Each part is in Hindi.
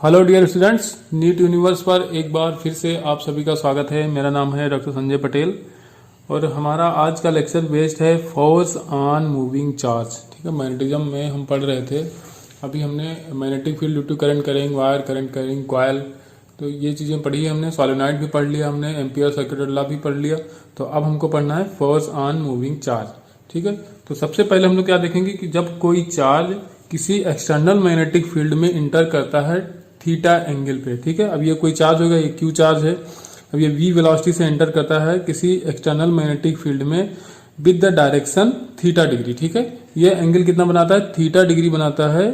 Hello dear students, NEET Universe पर एक बार फिर से आप सभी का स्वागत है। मेरा नाम है डॉक्टर संजय पटेल और हमारा आज का लेक्चर बेस्ड है फोर्स ऑन मूविंग चार्ज। ठीक है, मैग्नेटिज्म में हम पढ़ रहे थे। अभी हमने magnetic field due to current करेंगे, वायर करंट करेंगे, कॉइल, तो ये चीज़ें पढ़ी है हमने। सॉलिनॉइड भी पढ़ लिया हमने, एम्पियर सर्किट लॉ भी पढ़ लिया। तो अब हमको पढ़ना है फोर्स ऑन मूविंग चार्ज। ठीक है, तो सबसे पहले हम लोग क्या देखेंगे कि जब कोई चार्ज किसी एक्सटर्नल मैग्नेटिक फील्ड में इंटर करता है थीटा एंगल पे। ठीक है, अब ये कोई चार्ज होगा, ये क्यू चार्ज है। अब ये वी वेलोसिटी से एंटर करता है किसी एक्सटर्नल मैग्नेटिक फील्ड में with the direction theta degree. ठीक है, ये एंगल कितना बनाता है? थीटा डिग्री बनाता है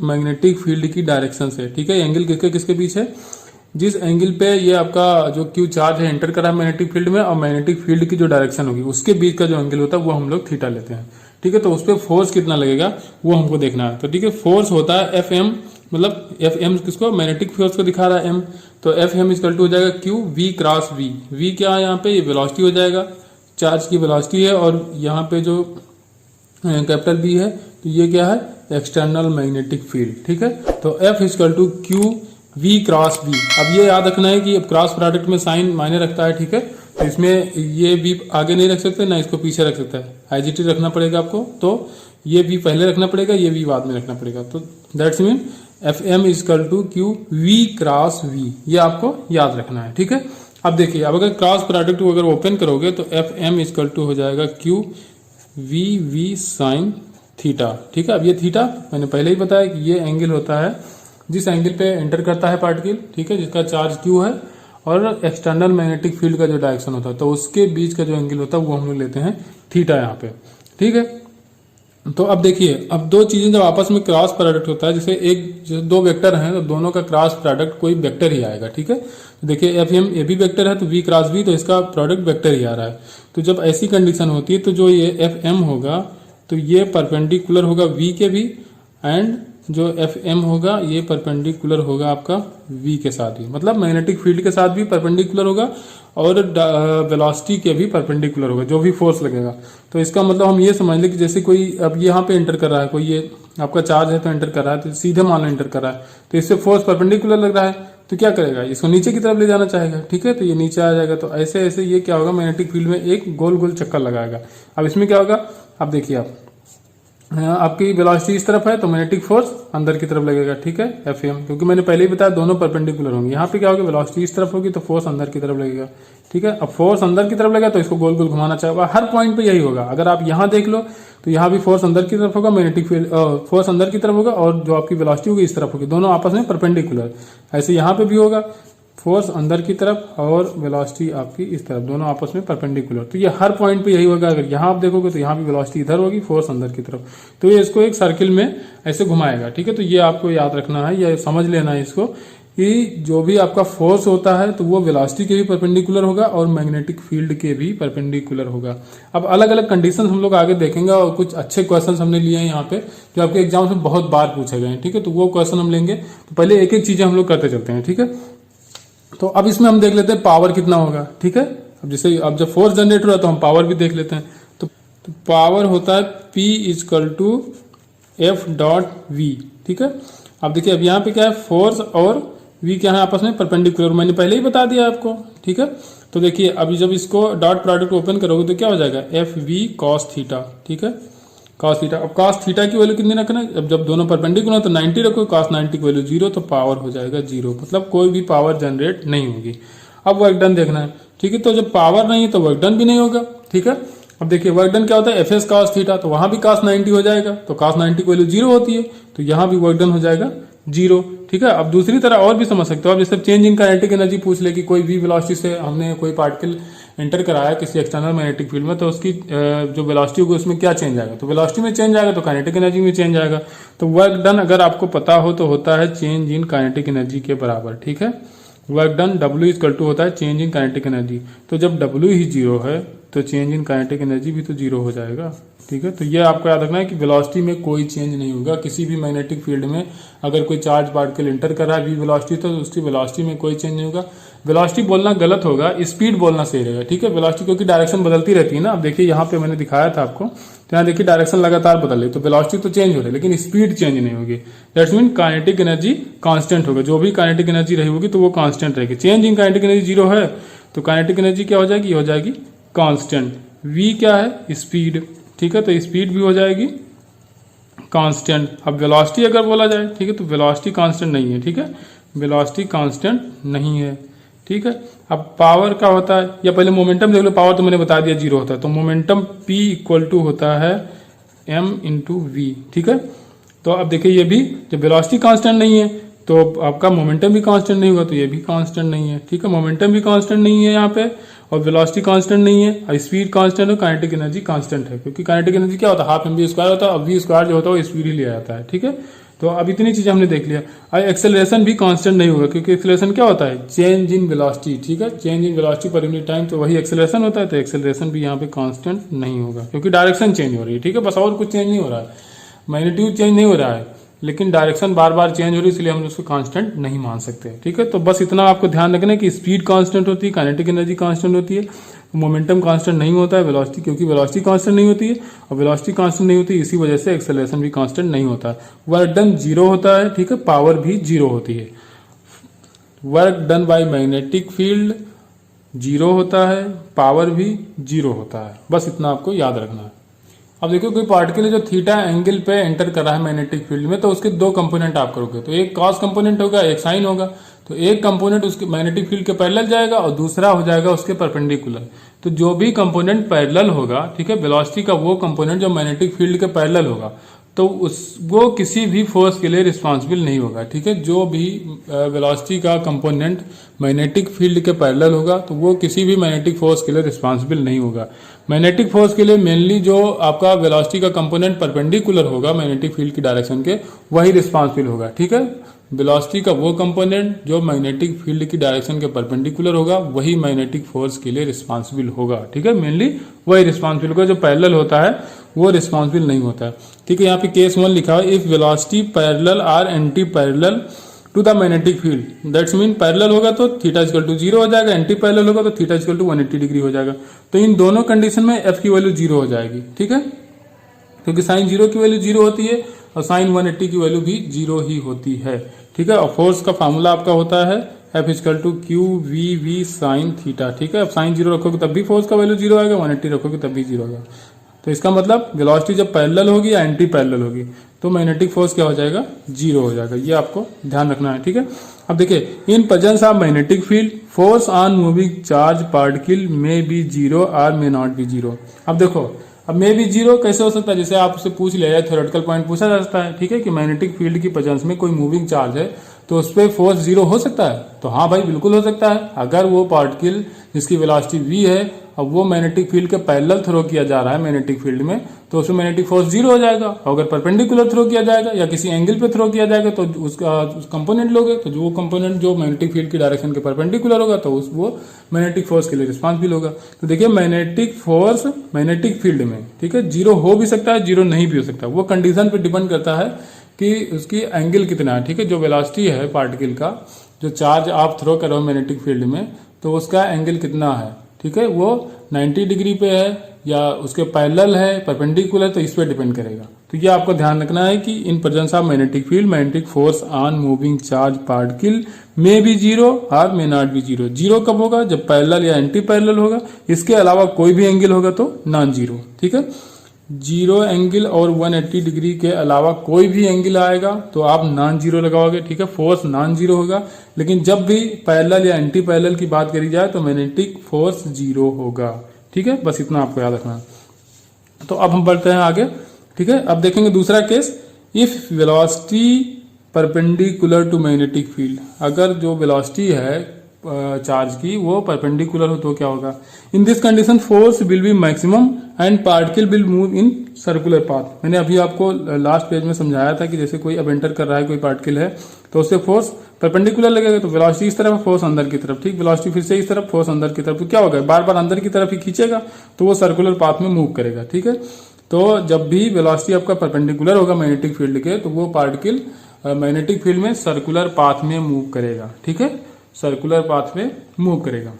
मैग्नेटिक फील्ड की डायरेक्शन से। ठीक है, एंगल किसके किसके बीच है? जिस एंगल पे ये आपका जो क्यू चार्ज है एंटर करा है मैग्नेटिक फील्ड में और मैग्नेटिक फील्ड की जो डायरेक्शन होगी उसके बीच का जो एंगल होता है वो हम लोग थीटा लेते हैं। ठीक है, तो उस पर फोर्स कितना लगेगा वो हमको देखना है। तो ठीक है, फोर्स होता है एफ एम, मतलब एफ एम किसको? मैग्नेटिक फोर्स को दिखा रहा है एम, तो एफ एम इक्वल टू हो जाएगा q v cross v. V क्या है यहाँ पे? ये वेलोसिटी हो जाएगा, चार्ज की वेलोसिटी है, और यहाँ पे जो कैपिटल बी है तो ये क्या है? External magnetic field. ठीक है, तो f equal to q v cross v. अब ये याद रखना है कि अब क्रॉस प्रोडक्ट में साइन मायने रखता है। ठीक है, तो इसमें ये वी आगे नहीं रख सकते ना इसको पीछे रख सकता है, आईजीटी रखना पड़ेगा आपको। तो ये वी पहले रखना पड़ेगा, ये वी बाद में रखना पड़ेगा। तो that's mean f m equal to q v cross v, ये आपको याद रखना है। ठीक है, अब देखिए, अब अगर क्रॉस प्रोडक्ट को अगर ओपन करोगे तो एफ एम इजकल टू हो जाएगा q v v sine theta. ठीक है, अब ये थीटा मैंने पहले ही बताया कि ये एंगल होता है जिस एंगल पे एंटर करता है पार्टिकल। ठीक है, जिसका चार्ज क्यू है और एक्सटर्नल मैग्नेटिक फील्ड का जो डायरेक्शन होता है तो उसके बीच का जो एंगल होता है वो हम लोग लेते हैं थीटा यहाँ पे। ठीक है, तो अब देखिए, अब दो चीजें जब आपस में क्रॉस प्रोडक्ट होता है, जैसे दो वेक्टर हैं तो दोनों का क्रॉस प्रोडक्ट कोई वेक्टर ही आएगा। ठीक है, तो देखिए एफ एम ए भी वेक्टर है तो वी क्रॉस वी, तो इसका प्रोडक्ट वेक्टर ही आ रहा है। तो जब ऐसी कंडीशन होती है तो जो ये एफ एम होगा तो ये परपेंडिकुलर होगा वी के भी, एंड जो एफ एम होगा ये परपेंडिकुलर होगा आपका वी के साथ भी, मतलब मैग्नेटिक फील्ड के साथ भी परपेंडिकुलर होगा और वेलोसिटी के भी परपेंडिकुलर होगा जो भी फोर्स लगेगा। तो इसका मतलब हम ये समझ लें कि जैसे कोई अब यहाँ पे एंटर कर रहा है, कोई ये आपका चार्ज है तो एंटर कर रहा है, तो सीधे मान लो एंटर कर रहा है तो इससे फोर्स परपेंडिकुलर लग रहा है तो क्या करेगा? इसको नीचे की तरफ ले जाना चाहेगा। ठीक है, तो ये नीचे आ जाएगा। तो ऐसे ऐसे ये क्या होगा? मैग्नेटिक फील्ड में एक गोल गोल चक्कर लगाएगा। अब इसमें क्या होगा? अब देखिए, आप आपकी वेलोसिटी इस तरफ है तो मैग्नेटिक फोर्स अंदर की तरफ लगेगा। ठीक है, एफ एम, क्योंकि मैंने पहले ही बताया दोनों परपेंडिकुलर होंगे। यहाँ पे क्या होगा? वेलोसिटी इस तरफ होगी तो फोर्स अंदर की तरफ लगेगा। ठीक है, अब फोर्स अंदर की तरफ लगेगा तो इसको गोल गोल घुमाना चाहेगा। हर पॉइंट पे यही होगा। अगर आप यहाँ देख लो तो यहाँ भी फोर्स अंदर की तरफ होगा, मैग्नेटिक फील्ड फोर्स अंदर की तरफ होगा और जो आपकी वेलोसिटी होगी इस तरफ होगी, दोनों आपस में परपेंडिकुलर। ऐसे यहाँ पे भी होगा, फोर्स अंदर की तरफ और वेलोसिटी आपकी इस तरफ, दोनों आपस में परपेंडिकुलर। तो ये हर पॉइंट पे यही होगा। अगर यहाँ आप देखोगे तो यहाँ भी वेलोसिटी इधर होगी, फोर्स अंदर की तरफ, तो ये इसको एक सर्किल में ऐसे घुमाएगा। ठीक है, तो ये आपको याद रखना है, ये समझ लेना है इसको कि जो भी आपका फोर्स होता है तो वो वेलोसिटी के भी परपेंडिकुलर होगा और मैग्नेटिक फील्ड के भी परपेंडिकुलर होगा। अब अलग अलग कंडीशन हम लोग आगे देखेंगे और कुछ अच्छे क्वेश्चन हमने लिए हैं यहाँ पे जो आपके एग्जाम में बहुत बार पूछे गए हैं। ठीक है, तो वो क्वेश्चन हम लेंगे। तो पहले एक एक चीजें हम लोग करते चलते हैं। ठीक है, तो अब इसमें हम देख लेते हैं पावर कितना होगा। ठीक है, अब जैसे अब जब फोर्स जनरेट हो रहा है तो हम पावर भी देख लेते हैं। तो पावर होता है P equal to f dot v. ठीक है, अब देखिए, अब यहाँ पे क्या है? फोर्स और V क्या है? आपस में परपेंडिकुलर, मैंने पहले ही बता दिया आपको। ठीक है, तो देखिए अभी जब इसको डॉट प्रोडक्ट ओपन करोगे तो क्या हो जाएगा? F v cos theta. ठीक है, कॉस थीटा। अब कॉस थीटा की वैल्यू कितनी रखना है? अब जब दोनों परपेंडिकुलर तो 90 रखो, कॉस 90 की वैल्यू 0, तो पावर हो जाएगा 0, मतलब कोई भी पावर जनरेट नहीं होगी। अब वर्क डन देखना है। ठीक है, तो जब पावर नहीं है तो वर्क डन भी नहीं होगा। ठीक है, अब देखिए वर्क डन क्या होता है? एफ एस कॉस थीटा, तो वहां भी कॉस 90 हो जाएगा, तो कॉस 90 की वैल्यू 0 होती है तो यहाँ भी वर्क डन हो जाएगा 0। ठीक है, अब दूसरी तरह और भी समझ सकते हो आप, जैसे चेंज इन काइनेटिक एनर्जी पूछ ले कि कोई वी वेलोसिटी से हमने कोई पार्टिकल एंटर कराया किसी एक्सटर्नल मैग्नेटिक फील्ड में, तो उसकी जो वेलोसिटी होगी उसमें क्या चेंज आएगा? तो वेलोसिटी में चेंज आएगा तो काइनेटिक एनर्जी में चेंज आएगा। तो वर्क डन अगर आपको पता हो तो होता है चेंज इन काइनेटिक एनर्जी के बराबर। ठीक है, work done W equal to होता है चेंज इन काइनेटिक एनर्जी। तो जब W ही 0 है तो चेंज इन काइनेटिक एनर्जी भी तो जीरो हो जाएगा। ठीक है, तो ये आपको याद रखना है कि वेलोसिटी में कोई चेंज नहीं होगा किसी भी मैग्नेटिक फील्ड में। अगर कोई चार्ज पार्टिकल इंटर कर रहा है वी वेलोसिटी तो उसकी वेलोसिटी में कोई चेंज नहीं होगा। वेलोसिटी बोलना गलत होगा, स्पीड बोलना सही रहेगा। ठीक है, वेलोसिटी क्योंकि डायरेक्शन बदलती रहती है ना। अब देखिए यहाँ पे मैंने दिखाया था आपको, तो यहाँ देखिए डायरेक्शन लगातार बदल रही है, तो वेलोसिटी तो चेंज हो रही है लेकिन स्पीड चेंज नहीं होगी। That's mean kinetic energy constant होगा, जो भी काइनेटिक एनर्जी रही होगी तो वो कांस्टेंट रहेगी। Change in kinetic energy zero है तो काइनेटिक एनर्जी क्या हो जाएगी, ये हो जाएगी कांस्टेंट। वी क्या है, स्पीड। ठीक है, तो स्पीड भी हो जाएगी कांस्टेंट। अब वेलोसिटी अगर बोला जाए, ठीक है, तो वेलोसिटी कांस्टेंट नहीं है। ठीक है, वेलोसिटी कांस्टेंट नहीं है। ठीक है, अब पावर का होता है, या पहले मोमेंटम देख लो। पावर तो मैंने बता दिया जीरो होता है, तो मोमेंटम P इक्वल टू होता है m इंटू वी। ठीक है, तो अब देखिए ये भी जब वेलोसिटी कांस्टेंट नहीं है तो आपका मोमेंटम भी कांस्टेंट नहीं होगा, तो ये भी कांस्टेंट नहीं है। ठीक है, मोमेंटम भी कांस्टेंट नहीं है यहाँ पे, और वेलोसिटी कांस्टेंट नहीं है, और स्पीड कांस्टेंट है, काइनेटिक एनर्जी कांस्टेंट है। क्योंकि काइनेटिक एनर्जी क्या होता है, हाफ mv स्क्वायर होता है, और वी स्क्वायर जो होता है वो स्पीड ही लिया जाता है। ठीक है, तो अब इतनी चीजें हमने देख लिया। और एक्सेलरेशन भी कांस्टेंट नहीं होगा, क्योंकि एक्सेलरेशन क्या होता है, चेंज इन वेलोसिटी। ठीक है, change in velocity per unit time, तो वही एक्सेलरेशन होता है, तो एक्सेलरेशन भी यहाँ पे कांस्टेंट नहीं होगा क्योंकि डायरेक्शन चेंज हो रही है। ठीक है, बस और कुछ चेंज नहीं हो रहा है, मैग्नीट्यूड चेंज नहीं हो रहा है, लेकिन डायरेक्शन बार बार चेंज हो रही है, इसलिए हम उसको कांस्टेंट नहीं मान सकते। ठीक है, तो बस इतना आपको ध्यान रखना है कि स्पीड कांस्टेंट होती है, काइनेटिक एनर्जी कांस्टेंट होती है, मोमेंटम कांस्टेंट नहीं होता है वेलोसिटी, क्योंकि वेलोसिटी कांस्टेंट नहीं होती है, और वेलोसिटी कांस्टेंट नहीं होती है, इसी वजह से एक्सेलरेशन भी कांस्टेंट नहीं होता है। वर्क डन जीरो होता है। ठीक है, पावर भी जीरो होती है। Work done by magnetic field zero होता है, पावर भी जीरो होता है। बस इतना आपको याद रखना है। अब देखो कोई पार्टिकल है जो थीटा एंगल पे एंटर कर रहा है मैग्नेटिक फील्ड में, तो उसके दो कंपोनेंट आप करोगे, तो एक कॉस कंपोनेंट होगा, एक साइन होगा। तो एक कंपोनेंट उसके मैग्नेटिक फील्ड के पैरेलल जाएगा और दूसरा हो जाएगा उसके परपेंडिकुलर। तो जो भी कंपोनेंट पैरेलल होगा, ठीक है, वेलोसिटी का वो कंपोनेंट जो मैग्नेटिक फील्ड के पैरेलल होगा, तो वो किसी भी फोर्स के लिए रिस्पॉन्सिबल नहीं होगा। ठीक है, जो भी वेलोसिटी का कंपोनेंट मैग्नेटिक फील्ड के पैरेलल होगा तो वो किसी भी मैग्नेटिक फोर्स के लिए रिस्पॉन्सिबल नहीं होगा। मैग्नेटिक फोर्स के लिए मेनली जो आपका वेलोसिटी का कंपोनेंट परपेंडिकुलर होगा मैग्नेटिक फील्ड की डायरेक्शन के, वही रिस्पॉन्सिबल होगा। ठीक है, वेलोसिटी का वो कंपोनेंट जो मैग्नेटिक फील्ड की डायरेक्शन के परपेंडिकुलर होगा, वही मैग्नेटिक फोर्स के लिए रिस्पॉन्सिबल होगा। ठीक है, मेनली वही रिस्पॉन्सिबल होगा, जो पैरेलल होता है वो रिस्पॉन्सिबल नहीं होता है। ठीक है, यहाँ पे केस 1 लिखा है, if velocity parallel or anti parallel to the magnetic field, that's mean parallel होगा तो थीटा इक्वल टू 0 हो जाएगा, एंटी पैरेलल होगा तो थीटा इक्वल टू 180 डिग्री हो जाएगा। तो इन दोनों कंडीशन में एफ की वैल्यू 0 हो जाएगी। ठीक है, क्योंकि साइन 0 की वैल्यू 0 होती है और साइन 180 की वैल्यू भी 0 ही होती है। ठीक है, और फोर्स का फार्मूला आपका होता है f equal to q v v sine theta. ठीक है, अब साइन 0 रखोगे तब भी फोर्स का वैल्यू 0 आएगा, 180 रखोगे तब भी 0 होगा। तो इसका मतलब वेलोसिटी जब पैरेलल होगी या एंटी पैरेलल होगी तो मैग्नेटिक फोर्स क्या हो जाएगा, 0 हो जाएगा। ये आपको ध्यान रखना है। ठीक है, अब देखिए, in presence of magnetic field force on moving charge particle में बी 0 और मे नॉट बी 0। अब देखो, अब मे बी 0 कैसे हो सकता है, जैसे आपसे पूछ लिया जाए, थ्योरेटिकल पॉइंट पूछा जा सकता है। ठीक है, कि मैग्नेटिक फील्ड की प्रेजेंस में कोई मूविंग चार्ज है तो उस पर फोर्स 0 हो सकता है। तो हाँ भाई, बिल्कुल हो सकता है। अगर वो पार्टिकल जिसकी वेलोसिटी v है, अब वो मैग्नेटिक फील्ड के पैरेलल थ्रो किया जा रहा है मैग्नेटिक फील्ड में, तो उसमें मैग्नेटिक फोर्स 0 हो जाएगा। और अगर परपेंडिकुलर थ्रो किया जाएगा या किसी एंगल पे थ्रो किया जाएगा तो उसका कंपोनेंट लोगे, तो जो कंपोनेंट जो मैग्नेटिक फील्ड की डायरेक्शन के परपेंडिकुलर होगा तो वो मैग्नेटिक फोर्स के लिए रिस्पॉन्सिबल होगा। तो देखिए, मैग्नेटिक फोर्स मैग्नेटिक फील्ड में, ठीक है, 0 हो भी सकता है, 0 नहीं भी हो सकता। वो कंडीशन पे डिपेंड करता है कि उसकी एंगल कितना है। ठीक है, जो वेलोसिटी है पार्टिकल का, जो चार्ज आप थ्रो कर रहे हो मैग्नेटिक फील्ड में, तो उसका एंगल कितना है। ठीक है, वो 90 डिग्री पे है या उसके पैरेलल है, परपेंडिकुलर, तो इस पे डिपेंड करेगा। तो ये आपको ध्यान रखना है कि in presence of magnetic field magnetic force on moving charge particle में भी 0 और मे नॉट बी 0। 0 कब होगा, जब पैरेलल या एंटी पैरेलल होगा। इसके अलावा कोई भी एंगल होगा तो नॉन 0। ठीक है, 0 एंगल और 180 डिग्री के अलावा कोई भी एंगल आएगा तो आप नॉन 0 लगाओगे। ठीक है, फोर्स नॉन 0 होगा। लेकिन जब भी पैरेलल या एंटी पैरेलल की बात करी जाए तो मैग्नेटिक फोर्स 0 होगा। ठीक है, बस इतना आपको याद रखना है। तो अब हम बढ़ते हैं आगे। ठीक है, अब देखेंगे दूसरा case, if velocity perpendicular to magnetic field. अगर जो वेलोसिटी है चार्ज की वो परपेंडिकुलर हो तो क्या होगा। In this condition force will be maximum and particle will move in circular path. मैंने अभी आपको लास्ट पेज में समझाया था कि जैसे कोई अब एंटर कर रहा है कोई पार्टिकल है तो उससे फोर्स परपेंडिकुलर लगेगा, तो वेलोसिटी इस तरफ, फोर्स अंदर की तरफ, ठीक, वेलोसिटी फिर से इस तरफ, फोर्स अंदर की तरफ, तो क्या होगा बार बार अंदर की तरफ ही खींचेगा तो वो सर्कुलर पाथ में मूव करेगा। ठीक है, तो जब भी वेलोसिटी आपका परपेंडिकुलर होगा मैग्नेटिक फील्ड के तो वो पार्टिकल मैग्नेटिक फील्ड में सर्कुलर पाथ में मूव करेगा। ठीक है, सर्कुलर पाथ में मूव करेगा।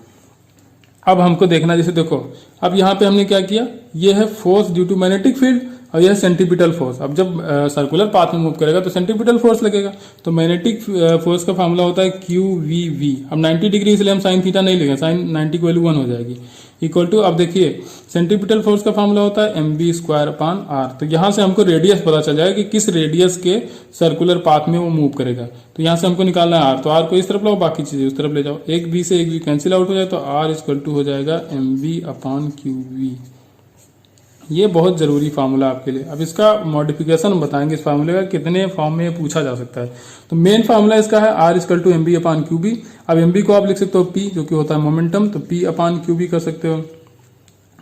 अब हमको देखना, जैसे देखो अब यहाँ पे हमने क्या किया, ये है force due to magnetic field और यह है सेंट्रीपिटल फोर्स। अब जब सर्कुलर पाथ में मूव करेगा तो सेंट्रीपिटल फोर्स लगेगा, तो मैग्नेटिक फोर्स का फॉर्मूला होता है QVV। अब 90 डिग्री इसलिए हम साइन थीटा नहीं लेंगे, साइन 90 की वैल्यू 1 हो जाएगी, इक्वल टू, अब देखिए सेंट्रीपिटल फोर्स का फॉर्मूला होता है mv²/r। तो यहाँ से हमको रेडियस पता चल जाएगा कि किस रेडियस के सर्कुलर पाथ में वो मूव करेगा। तो यहाँ से हमको निकालना है r, तो r को इस तरफ लाओ, बाकी चीजें उस तरफ ले जाओ, एक b से एक b कैंसिल आउट हो जाए तो r इक्वल टू हो जाएगा mv/qv। ये बहुत जरूरी फार्मूला आपके लिए। अब इसका मॉडिफिकेशन बताएंगे इस फार्मूले का कितने फॉर्म में पूछा जा सकता है। तो मेन फार्मूला इसका है r इक्वल टू mv/qb। अब mv को आप लिख सकते हो p, जो कि होता है मोमेंटम, तो p/qb कर सकते हो।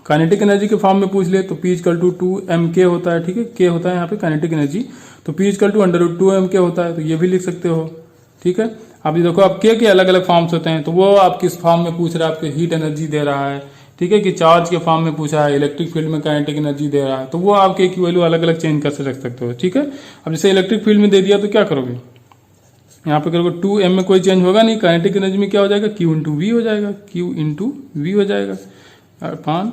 काइनेटिक एनर्जी के फॉर्म में पूछ ले तो p इक्वल टू 2mk होता है। ठीक है, k होता है यहाँ पे काइनेटिक एनर्जी, तो p इक्वल टू √2mk होता है, तो ये भी लिख सकते हो। ठीक है, अब ये देखो अब k के अलग अलग फॉर्म्स होते हैं, तो वो आप किस फॉर्म में पूछ रहा है, आपके हीट एनर्जी दे रहा है, ठीक है, कि चार्ज के फॉर्म में पूछा है, इलेक्ट्रिक फील्ड में काइनेटिक एनर्जी दे रहा है, तो वो आप k की वैल्यू अलग अलग चेंज कर सकते हो। ठीक है, अब जैसे इलेक्ट्रिक फील्ड में दे दिया तो क्या करोगे, यहाँ पे करोगे 2m में कोई चेंज होगा नहीं, काइनेटिक एनर्जी में क्या हो जाएगा q इंटू वी हो जाएगा, q इंटू वी हो जाएगा अपान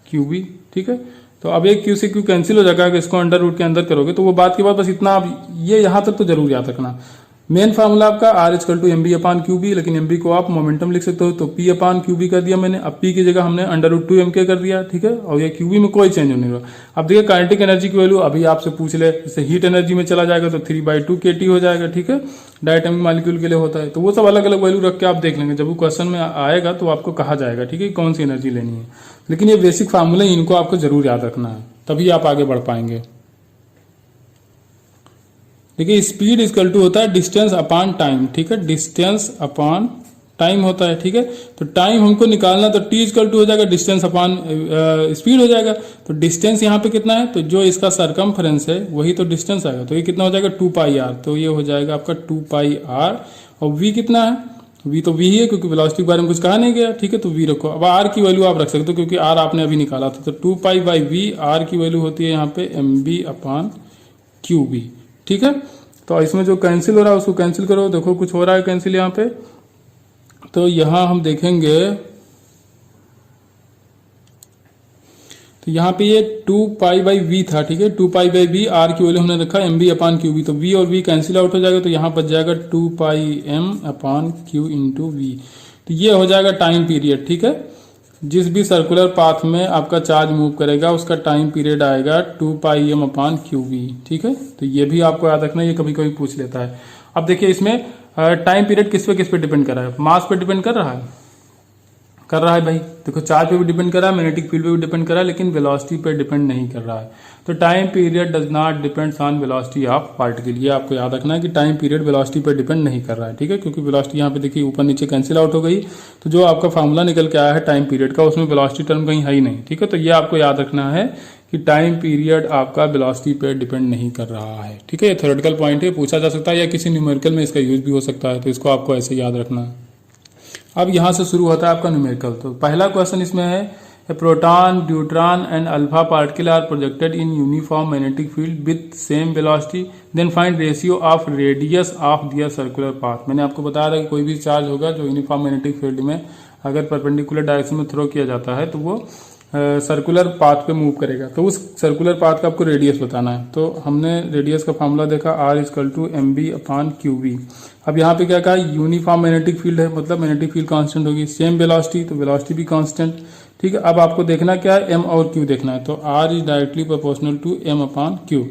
qv। ठीक है, तो अब एक q से q कैंसिल हो जाएगा, इसको अंडर रूट के अंदर करोगे तो वो बात के बाद बस इतना, आप ये यहाँ तक तो जरूर याद रखना। मेन फार्मूला आपका r इक्वल टू mv/qb, लेकिन mv को आप मोमेंटम लिख सकते हो, तो p/qb कर दिया मैंने। अब p की जगह हमने √2mk कर दिया। ठीक है, और ये qb में कोई चेंज नहीं हुआ। अब देखिए काइनेटिक एनर्जी की वैल्यू अभी आपसे पूछ ले, जैसे हीट एनर्जी में चला जाएगा तो 3/2 kT हो जाएगा। ठीक है, डायटोमिक मॉलिक्यूल के लिए होता है, तो वो सब अलग अलग वैल्यू रख के आप देख लेंगे, जब वो क्वेश्चन में आएगा तो आपको कहा जाएगा, ठीक है, कौन सी एनर्जी लेनी है। लेकिन ये बेसिक फार्मूला इनको आपको जरूर याद रखना है, तभी आप आगे बढ़ पाएंगे। देखिए स्पीड इक्वल टू होता है डिस्टेंस अपॉन टाइम। ठीक है, डिस्टेंस अपॉन टाइम होता है। ठीक है, तो टाइम हमको निकालना, तो टी इक्वल टू हो जाएगा डिस्टेंस अपॉन स्पीड हो जाएगा। तो डिस्टेंस यहाँ पे कितना है, तो जो इसका सरकमफ्रेंस है वही तो डिस्टेंस आएगा, तो ये कितना हो जाएगा 2πr, तो ये हो जाएगा आपका 2πr। और v कितना है, v तो v ही है क्योंकि वेलोसिटी के बारे में कुछ कहा नहीं गया। ठीक है, तो v रखो। अब r की वैल्यू आप रख सकते हो क्योंकि r आपने अभी निकाला था, तो 2π/v, r की वैल्यू होती है यहाँ पे mv/qb। ठीक है, तो इसमें जो कैंसिल हो रहा है उसको कैंसिल करो। देखो कुछ हो रहा है कैंसिल यहाँ पे, तो यहाँ हम देखेंगे तो यहाँ पे ये 2π/v था। ठीक है, 2π/v, r की वैल्यू हमने रखा mv/qb, तो v और v कैंसिल आउट हो जाएगा, तो यहाँ बच जाएगा 2πm/q इंटू v। तो ये हो जाएगा टाइम पीरियड। ठीक है, जिस भी सर्कुलर पाथ में आपका चार्ज मूव करेगा उसका टाइम पीरियड आएगा 2πm/qv। ठीक है, तो ये भी आपको याद रखना, ये कभी कभी पूछ लेता है। अब देखिए इसमें टाइम पीरियड किस पे डिपेंड कर रहा है, मास पे डिपेंड कर रहा है भाई। देखो चार्ज पे भी डिपेंड कर रहा है, मैग्नेटिक फील्ड पे भी डिपेंड कर रहा है, लेकिन वेलोसिटी पे डिपेंड नहीं कर रहा है। तो time period does not depends on velocity of particle. ये आपको याद रखना है कि टाइम पीरियड वेलोसिटी पे डिपेंड नहीं कर रहा है। ठीक है, क्योंकि वेलोसिटी यहाँ पे देखिए ऊपर नीचे कैंसिल आउट हो गई, तो जो आपका फार्मूला निकल के आया है टाइम पीरियड का उसमें वेलोसिटी टर्म कहीं है ही नहीं। ठीक है, तो ये आपको याद रखना है कि टाइम पीरियड आपका वेलोसिटी पे डिपेंड नहीं कर रहा है। ठीक है, ये थ्योरेटिकल पॉइंट है, पूछा जा सकता है या किसी न्यूमेरिकल में इसका यूज भी हो सकता है, तो इसको आपको ऐसे याद रखना है। अब यहाँ से शुरू होता है आपका न्यूमेरिकल। तो पहला क्वेश्चन इसमें है, a proton, neutron and alpha particle are projected in uniform magnetic field with same velocity, then find ratio of radius of their circular path. मैंने आपको बताया था कि कोई भी चार्ज होगा जो यूनिफॉर्म मैग्नेटिक फील्ड में अगर परपेंडिकुलर डायरेक्शन में थ्रो किया जाता है तो वो सर्कुलर पाथ पे मूव करेगा, तो उस सर्कुलर पाथ का आपको रेडियस बताना है। तो हमने रेडियस का फॉर्मूला देखा r इक्वल टू mv/qv। अब यहाँ पे क्या कहा, यूनिफॉर्म मैग्नेटिक फील्ड है, मतलब मैग्नेटिक फील्ड कांस्टेंट होगी, सेम वेलोसिटी तो वेलोसिटी भी कांस्टेंट। ठीक है, अब आपको देखना क्या है, m और q देखना है, तो r is directly proportional to m/q।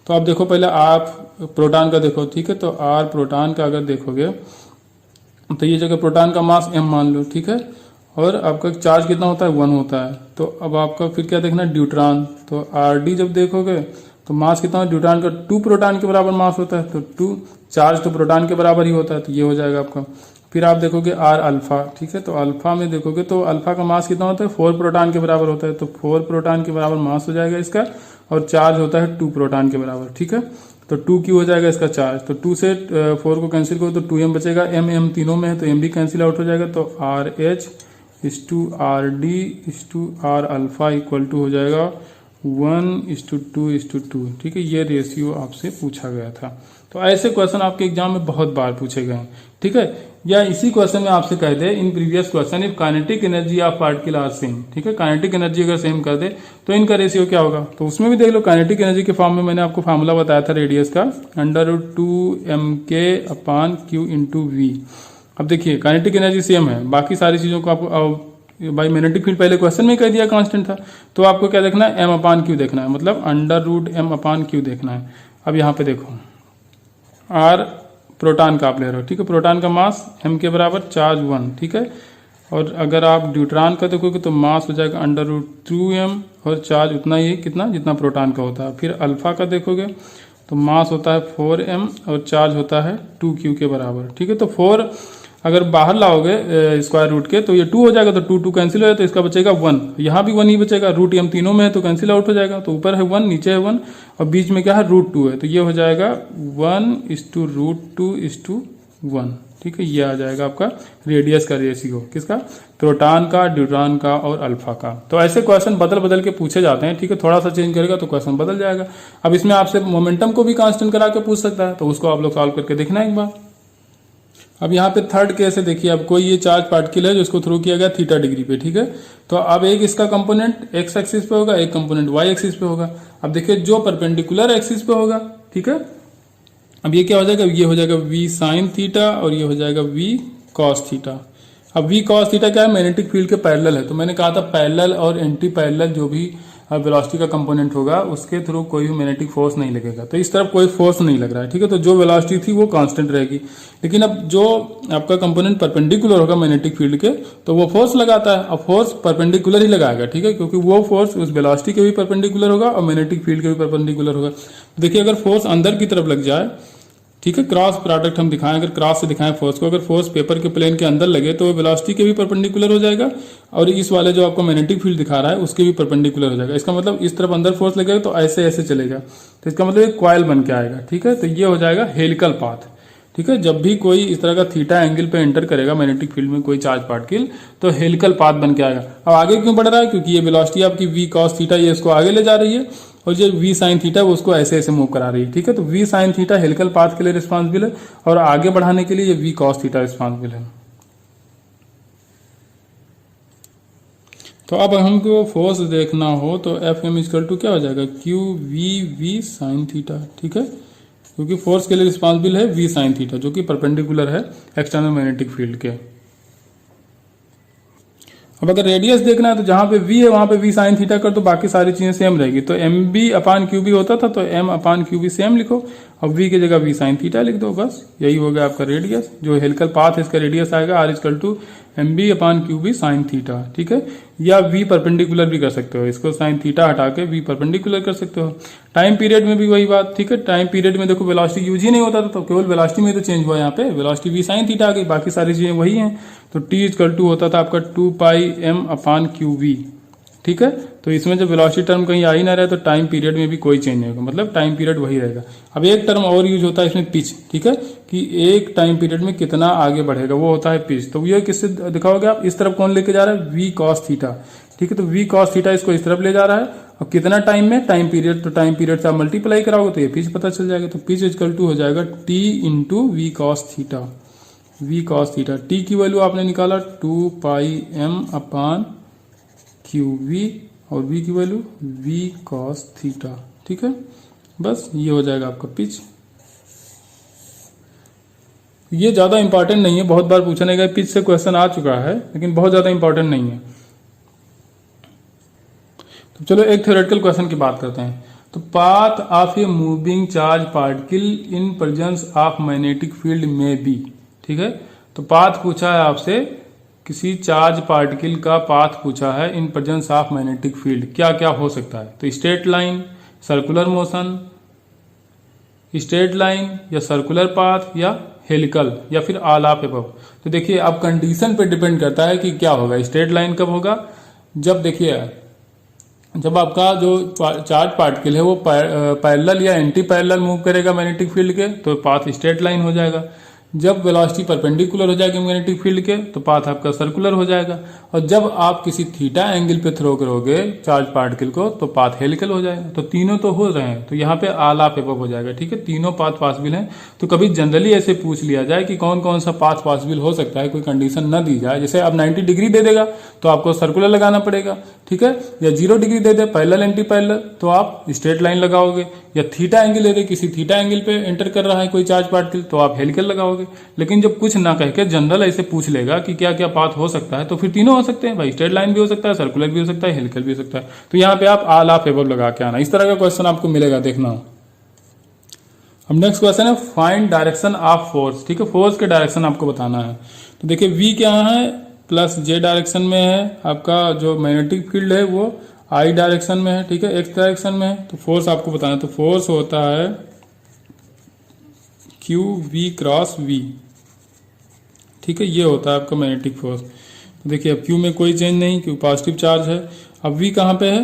तो आप देखो पहले आप प्रोटॉन का देखो। ठीक है, तो r प्रोटॉन का अगर देखोगे तो ये जगह प्रोटॉन का मास m मान लो। ठीक है, और आपका चार्ज कितना होता है 1 होता है। तो अब आपका फिर क्या देखना है, ड्यूट्रॉन, तो Rd जब देखोगे तो मास कितना है ड्यूट्रॉन का 2 प्रोटॉन के बराबर मास होता है, तो 2 चार्ज तो प्रोटॉन के बराबर ही होता है, तो ये हो जाएगा आपका। फिर आप देखोगे आर अल्फा, ठीक है। तो अल्फा में देखोगे तो अल्फा का मास कितना होता है, 4 प्रोटॉन के बराबर होता है। तो 4 प्रोटॉन के बराबर मास हो जाएगा इसका, और चार्ज होता है 2 प्रोटॉन के बराबर, ठीक है। तो 2q हो जाएगा इसका चार्ज। तो 2 से 4 को कैंसिल करो तो 2m बचेगा, m तीनों में है तो m भी कैंसिल आउट हो जाएगा। तो RH is to RD is to R alpha equal to हो जाएगा 1:2:2, ठीक है। ये रेशियो आपसे पूछा गया था। तो ऐसे क्वेश्चन आपके एग्जाम में बहुत बार पूछे गए हैं, ठीक है। या इसी क्वेश्चन में आपसे कह दे in previous question if kinetic energy of particle are same, ठीक है। काइनेटिक एनर्जी अगर सेम कर दे तो इनका रेशियो क्या होगा। तो उसमें भी देख लो, काइनेटिक एनर्जी के फॉर्म में मैंने आपको फार्मूला बताया था रेडियस का, √2mk/q/v। अब देखिए काइनेटिक एनर्जी सेम है, बाकी सारी चीजों को आपको भाई मैग्नेटिक फील्ड पहले क्वेश्चन में ही कह दिया कांस्टेंट था, तो आपको क्या देखना है, m/q देखना है, मतलब √m/q देखना है। अब यहाँ पे देखो r प्रोटॉन का आप ले रहे हो, ठीक है। प्रोटॉन का मास m के बराबर, चार्ज 1, ठीक है। और अगर आप ड्यूट्रॉन का देखोगे तो मास हो जाएगा √2m और चार्ज उतना ही, कितना जितना प्रोटॉन का होता है। फिर अल्फा का देखोगे तो मास होता है 4m और चार्ज होता है 2q के बराबर, ठीक है। तो 4 अगर बाहर लाओगे स्क्वायर रूट के तो ये 2 हो जाएगा, तो 2 2 कैंसिल हो जाएगा, तो इसका बचेगा 1। यहाँ भी 1 ही बचेगा, √m तीनों में है तो कैंसिल आउट हो जाएगा। तो ऊपर है 1, नीचे है 1 और बीच में क्या है, √2 है। तो ये हो जाएगा 1:√2:1, ठीक है। ये आ जाएगा आपका रेडियस का रेशियो, किसका, प्रोटॉन का, ड्यूट्रॉन का और अल्फा का। तो ऐसे क्वेश्चन बदल बदल के पूछे जाते हैं, ठीक है। थोड़ा सा चेंज करेगा तो क्वेश्चन बदल जाएगा। अब इसमें आपसे मोमेंटम को भी कांस्टेंट करा के पूछ सकता है, तो उसको आप लोग सॉल्व करके देखना एक बार। अब यहाँ पे थर्ड केस है, देखिए अब कोई ये चार्ज पार्टिकल है जो इसको थ्रो किया गया थीटा डिग्री पे, ठीक है। तो अब एक इसका कंपोनेंट एक्स एक्सिस पे होगा, एक कंपोनेंट वाई एक्सिस पे होगा। अब देखिए जो परपेंडिकुलर एक्सिस पे होगा, ठीक है, अब ये क्या हो जाएगा, ये हो जाएगा v साइन थीटा और ये हो जाएगा v कॉस थीटा। अब v कॉस थीटा क्या है, मैग्नेटिक फील्ड के पैरेलल है। तो मैंने कहा था पैरेलल और एंटी पैरेलल जो भी वेलोसिटी का कंपोनेंट होगा उसके थ्रू कोई भी मैग्नेटिक फोर्स नहीं लगेगा। तो इस तरफ कोई फोर्स नहीं लग रहा है, ठीक है। तो जो वेलोसिटी थी वो कांस्टेंट रहेगी, लेकिन अब जो आपका कंपोनेंट परपेंडिकुलर होगा मैग्नेटिक फील्ड के तो वो फोर्स लगाता है। अब फोर्स परपेंडिकुलर ही लगाएगा, ठीक है, क्योंकि वो फोर्स उस वेलोसिटी के भी परपेंडिकुलर होगा और मैग्नेटिक फील्ड के भी परपेंडिकुलर होगा। देखिए अगर फोर्स अंदर की तरफ लग जाए, ठीक है, क्रॉस प्रोडक्ट हम दिखाएं, अगर क्रॉस से दिखाएं फोर्स को, अगर फोर्स पेपर के प्लेन के अंदर लगे तो वेलोसिटी के भी परपेंडिकुलर हो जाएगा और इस वाले जो आपको मैग्नेटिक फील्ड दिखा रहा है उसके भी परपेंडिकुलर हो जाएगा। इसका मतलब इस तरफ अंदर फोर्स लगेगा तो ऐसे ऐसे चलेगा, तो इसका मतलब एक कॉइल बन के आएगा, ठीक है। तो ये हो जाएगा हेलिकल पाथ, ठीक है। जब भी कोई इस तरह का थीटा एंगल पे एंटर करेगा मैग्नेटिक फील्ड में कोई चार्ज पार्टिकल तो हेलिकल पाथ बन के आएगा। अब आगे क्यों बढ़ रहा है, क्योंकि ये वेलोसिटी आपकी v cos थीटा ये इसको आगे ले जा रही है और जो v sin थीटा वो उसको ऐसे ऐसे मूव करा रही है, ठीक है। तो v sin theta helical path के लिए रिस्पॉन्सिबल है और आगे बढ़ाने के लिए ये v cos थीटा रिस्पॉन्सिबल है। तो अब हमको फोर्स देखना हो तो Fm इक्वल टू क्या हो जाएगा, QV sin थीटा, ठीक है, क्योंकि फोर्स के लिए रिस्पॉन्सिबल है v sin थीटा जो कि परपेंडिकुलर है एक्सटर्नल मैग्नेटिक फील्ड के। अब अगर रेडियस देखना है तो जहां पे v है वहां पे v sin थीटा कर तो बाकी सारी चीजें सेम रहेगी। तो mb/qb होता था तो m/qb सेम लिखो, अब v की जगह v sin थीटा लिख दो, बस यही हो गया आपका रेडियस। जो हेलिकल पाथ है इसका रेडियस आएगा r equal to mb/qb sin theta, ठीक है। या v परपेंडिकुलर भी कर सकते हो, इसको sin थीटा हटा के v परपेंडिकुलर कर सकते हो। टाइम पीरियड में भी वही बात, ठीक है। टाइम पीरियड में देखो वेलोसिटी यूज ही नहीं होता था तो केवल वेलोसिटी में तो चेंज हुआ, यहाँ पे वेलोसिटी v sin थीटा आ गई, बाकी सारी चीजें वही हैं। तो t इक्वल टू होता था आपका 2πm/qv, ठीक है। तो इसमें जब वेलोसिटी टर्म कहीं आ ही ना रहे तो टाइम पीरियड में भी कोई चेंज नहीं होगा, मतलब टाइम पीरियड वही रहेगा। अब एक टर्म और यूज होता है इसमें पिच, ठीक है, कि एक टाइम पीरियड में कितना आगे बढ़ेगा वो होता है पिच। तो ये किससे दिखाओगे आप, इस तरफ कौन लेके जा रहा है, v cos थीटा, ठीक है। तो v cos थीटा इसको इस तरफ ले जा रहा है और कितना टाइम में, टाइम पीरियड, तो टाइम पीरियड से आप मल्टीप्लाई कराओगे तो ये पिच पता चल जाएगा। तो पिच इक्वल टू हो जाएगा t into v cos theta, v cos theta. t की वैल्यू आपने निकाला 2πm/qv और v की वैल्यू v cos थीटा, ठीक है। बस ये हो जाएगा आपका पिच। ये ज्यादा इंपॉर्टेंट नहीं है, बहुत बार पूछने का पिच से क्वेश्चन आ चुका है लेकिन बहुत ज्यादा इंपॉर्टेंट नहीं है। तो चलो एक थ्योरेटिकल क्वेश्चन की बात करते हैं। तो path of a moving charge particle in presence of magnetic field में बी, ठीक है। तो पाथ पूछा है आपसे, किसी चार्ज पार्टिकल का पाथ पूछा है in presence of magnetic field, क्या क्या हो सकता है। तो straight line, circular motion, straight line या सर्कुलर पाथ या हेलिकल या फिर ऑल ऑफ एबव। तो देखिए अब कंडीशन पे डिपेंड करता है कि क्या होगा, स्ट्रेट लाइन कब होगा, जब देखिए जब आपका जो चार्ज पार्टिकल है वो पैरेलल या एंटी पैरेलल मूव करेगा मैग्नेटिक फील्ड के, तो पाथ स्ट्रेट लाइन हो जाएगा। जब वेलोसिटी परपेंडिकुलर हो जाएगी मैग्नेटिक फील्ड के, तो पाथ आपका सर्कुलर हो जाएगा। और जब आप किसी थीटा एंगल पे थ्रो करोगे चार्ज पार्टिकल को, तो पाथ हेलिकल हो जाएगा। तो तीनों तो हो रहे हैं, तो यहाँ पे ऑल ऑफ एबव हो जाएगा। ठीक है, तीनों पाथ पॉसिबल हैं। तो कभी जनरली ऐसे पूछ लिया जाए कि कौन कौन सा पाथ पॉसिबल हो सकता है, कोई कंडीशन न दी जाए, जैसे अब 90 डिग्री दे देगा तो आपको सर्कुलर लगाना पड़ेगा। ठीक है, या 0 डिग्री दे दे पैरेलल एंटी पैरेलल, तो आप स्ट्रेट लाइन लगाओगे। या थीटा एंगल दे दे, किसी थीटा एंगल पे एंटर कर रहा है कोई चार्ज पार्टिकल, तो आप हेलिकल लगाओगे। लेकिन जब कुछ ना कह के जनरल ऐसे पूछ लेगा कि क्या क्या पाथ हो सकता है, तो फिर तीनों हो सकते हैं भाई, स्ट्रेट लाइन भी हो सकता है, सर्कुलर भी हो सकता है, हेलिकल भी हो सकता है। तो यहाँ पे आप ऑल ऑफ एबव लगा के आना, इस तरह का क्वेश्चन आपको मिलेगा, देखना। अब नेक्स्ट क्वेश्चन है फाइंड डायरेक्शन ऑफ फोर्स। ठीक है, फोर्स के डायरेक्शन आपको बताना है। तो देखिए V क्या है, प्लस J डायरेक्शन में है, आपका जो मैग्नेटिक फील्ड है वो I डायरेक्शन में है। ठीक है, X डायरेक्शन में है। तो फोर्स आपको बताना है, तो फोर्स होता है QV क्रॉस V। ठीक है, ये होता है आपका मैग्नेटिक फोर्स। तो देखिए अब Q में कोई चेंज नहीं, क्योंकि पॉजिटिव चार्ज है। अब V कहाँ पे है,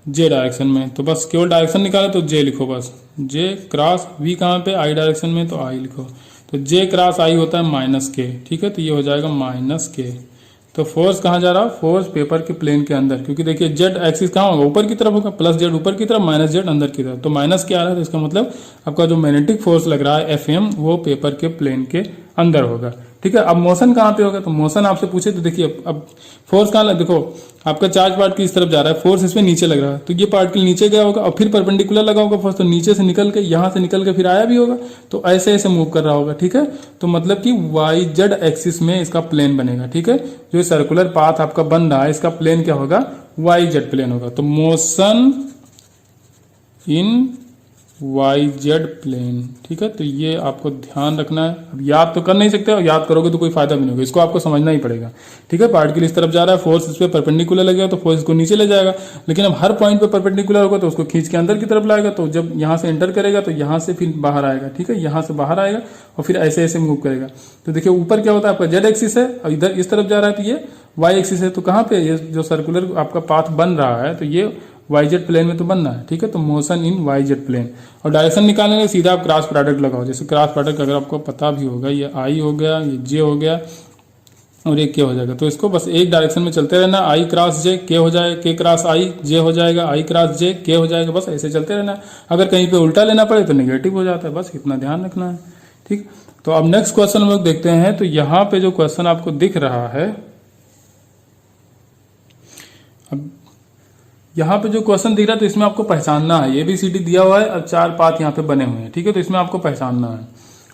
J डायरेक्शन में, तो बस केवल डायरेक्शन निकाले तो J लिखो, बस J क्रॉस V कहाँ पे, I डायरेक्शन में, तो I लिखो। तो J क्रॉस I होता है -K। ठीक है, तो ये हो जाएगा -K। तो फोर्स कहाँ जा रहा है, फोर्स पेपर के प्लेन के अंदर, क्योंकि देखिए जेड एक्सिस कहाँ होगा, ऊपर की तरफ होगा, प्लस जेड ऊपर की तरफ, माइनस जेड अंदर की तरफ। तो माइनस क्या आ रहा है, तो इसका मतलब आपका जो मैग्नेटिक फोर्स लग रहा है Fm, वो पेपर के प्लेन के अंदर होगा। ठीक है, अब मोशन कहाँ पे होगा, तो मोशन आपसे पूछे तो देखिए अब फोर्स कहाँ लग, देखो आपका चार्ज पार्टिकल इस तरफ जा रहा है, फोर्स इसमें नीचे लग रहा है, तो ये पार्टिकल नीचे गया होगा और फिर परपेंडिकुलर लगा होगा फोर्स, तो नीचे से निकल के यहाँ से निकल के फिर आया भी होगा, तो ऐसे ऐसे मूव कर रहा होगा। ठीक है, तो मतलब कि वाई जेड एक्सिस में इसका प्लेन बनेगा। ठीक है, जो सर्कुलर पाथ आपका बन रहा है, इसका प्लेन क्या होगा, वाई जेड प्लेन होगा। तो motion in y z plane. ठीक है, तो ये आपको ध्यान रखना है। अब याद तो कर नहीं सकते, और याद करोगे तो कोई फायदा भी नहीं होगा, इसको आपको समझना ही पड़ेगा। ठीक है, पार्टिकल इस तरफ जा रहा है, फोर्स इस पे परपेंडिकुलर लगेगा तो फोर्स इसको नीचे ले जाएगा, लेकिन अब हर पॉइंट पे परपेंडिकुलर होगा तो उसको खींच के अंदर की तरफ लाएगा। तो जब यहाँ से एंटर करेगा तो यहाँ से फिर बाहर आएगा। ठीक है, यहाँ से बाहर आएगा और फिर ऐसे ऐसे मूव करेगा। तो देखिए ऊपर क्या होता है, आपका जेड एक्सिस है और इधर इस तरफ जा रहा है, तो ये वाई एक्सिस है। तो कहाँ पे ये जो सर्कुलर आपका पाथ बन रहा है, तो ये वाई जेड प्लेन में तो बनना है। ठीक है, तो motion in y z plane. और डायरेक्शन निकालने के सीधा आप क्रॉस प्रोडक्ट लगाओ, जैसे क्रॉस प्रोडक्ट अगर आपको पता भी होगा, ये आई हो गया, ये जे हो गया और एक के हो जाएगा। तो इसको बस एक डायरेक्शन में चलते रहना, आई क्रॉस जे के हो जाएगा, के क्रॉस आई जे हो जाएगा, आई क्रॉस जे के हो जाएगा, बस ऐसे चलते रहना। अगर कहीं पे उल्टा लेना पड़े तो नेगेटिव हो जाता है, बस इतना ध्यान रखना है। ठीक, तो अब नेक्स्ट क्वेश्चन हम लोग देखते हैं। तो यहाँ पे जो क्वेश्चन आपको दिख रहा है, अब यहाँ पे जो क्वेश्चन दिख रहा है, तो इसमें आपको पहचानना है, ABCD दिया हुआ है और 4 पाथ यहाँ पे बने हुए हैं। ठीक है, तो इसमें आपको पहचानना है।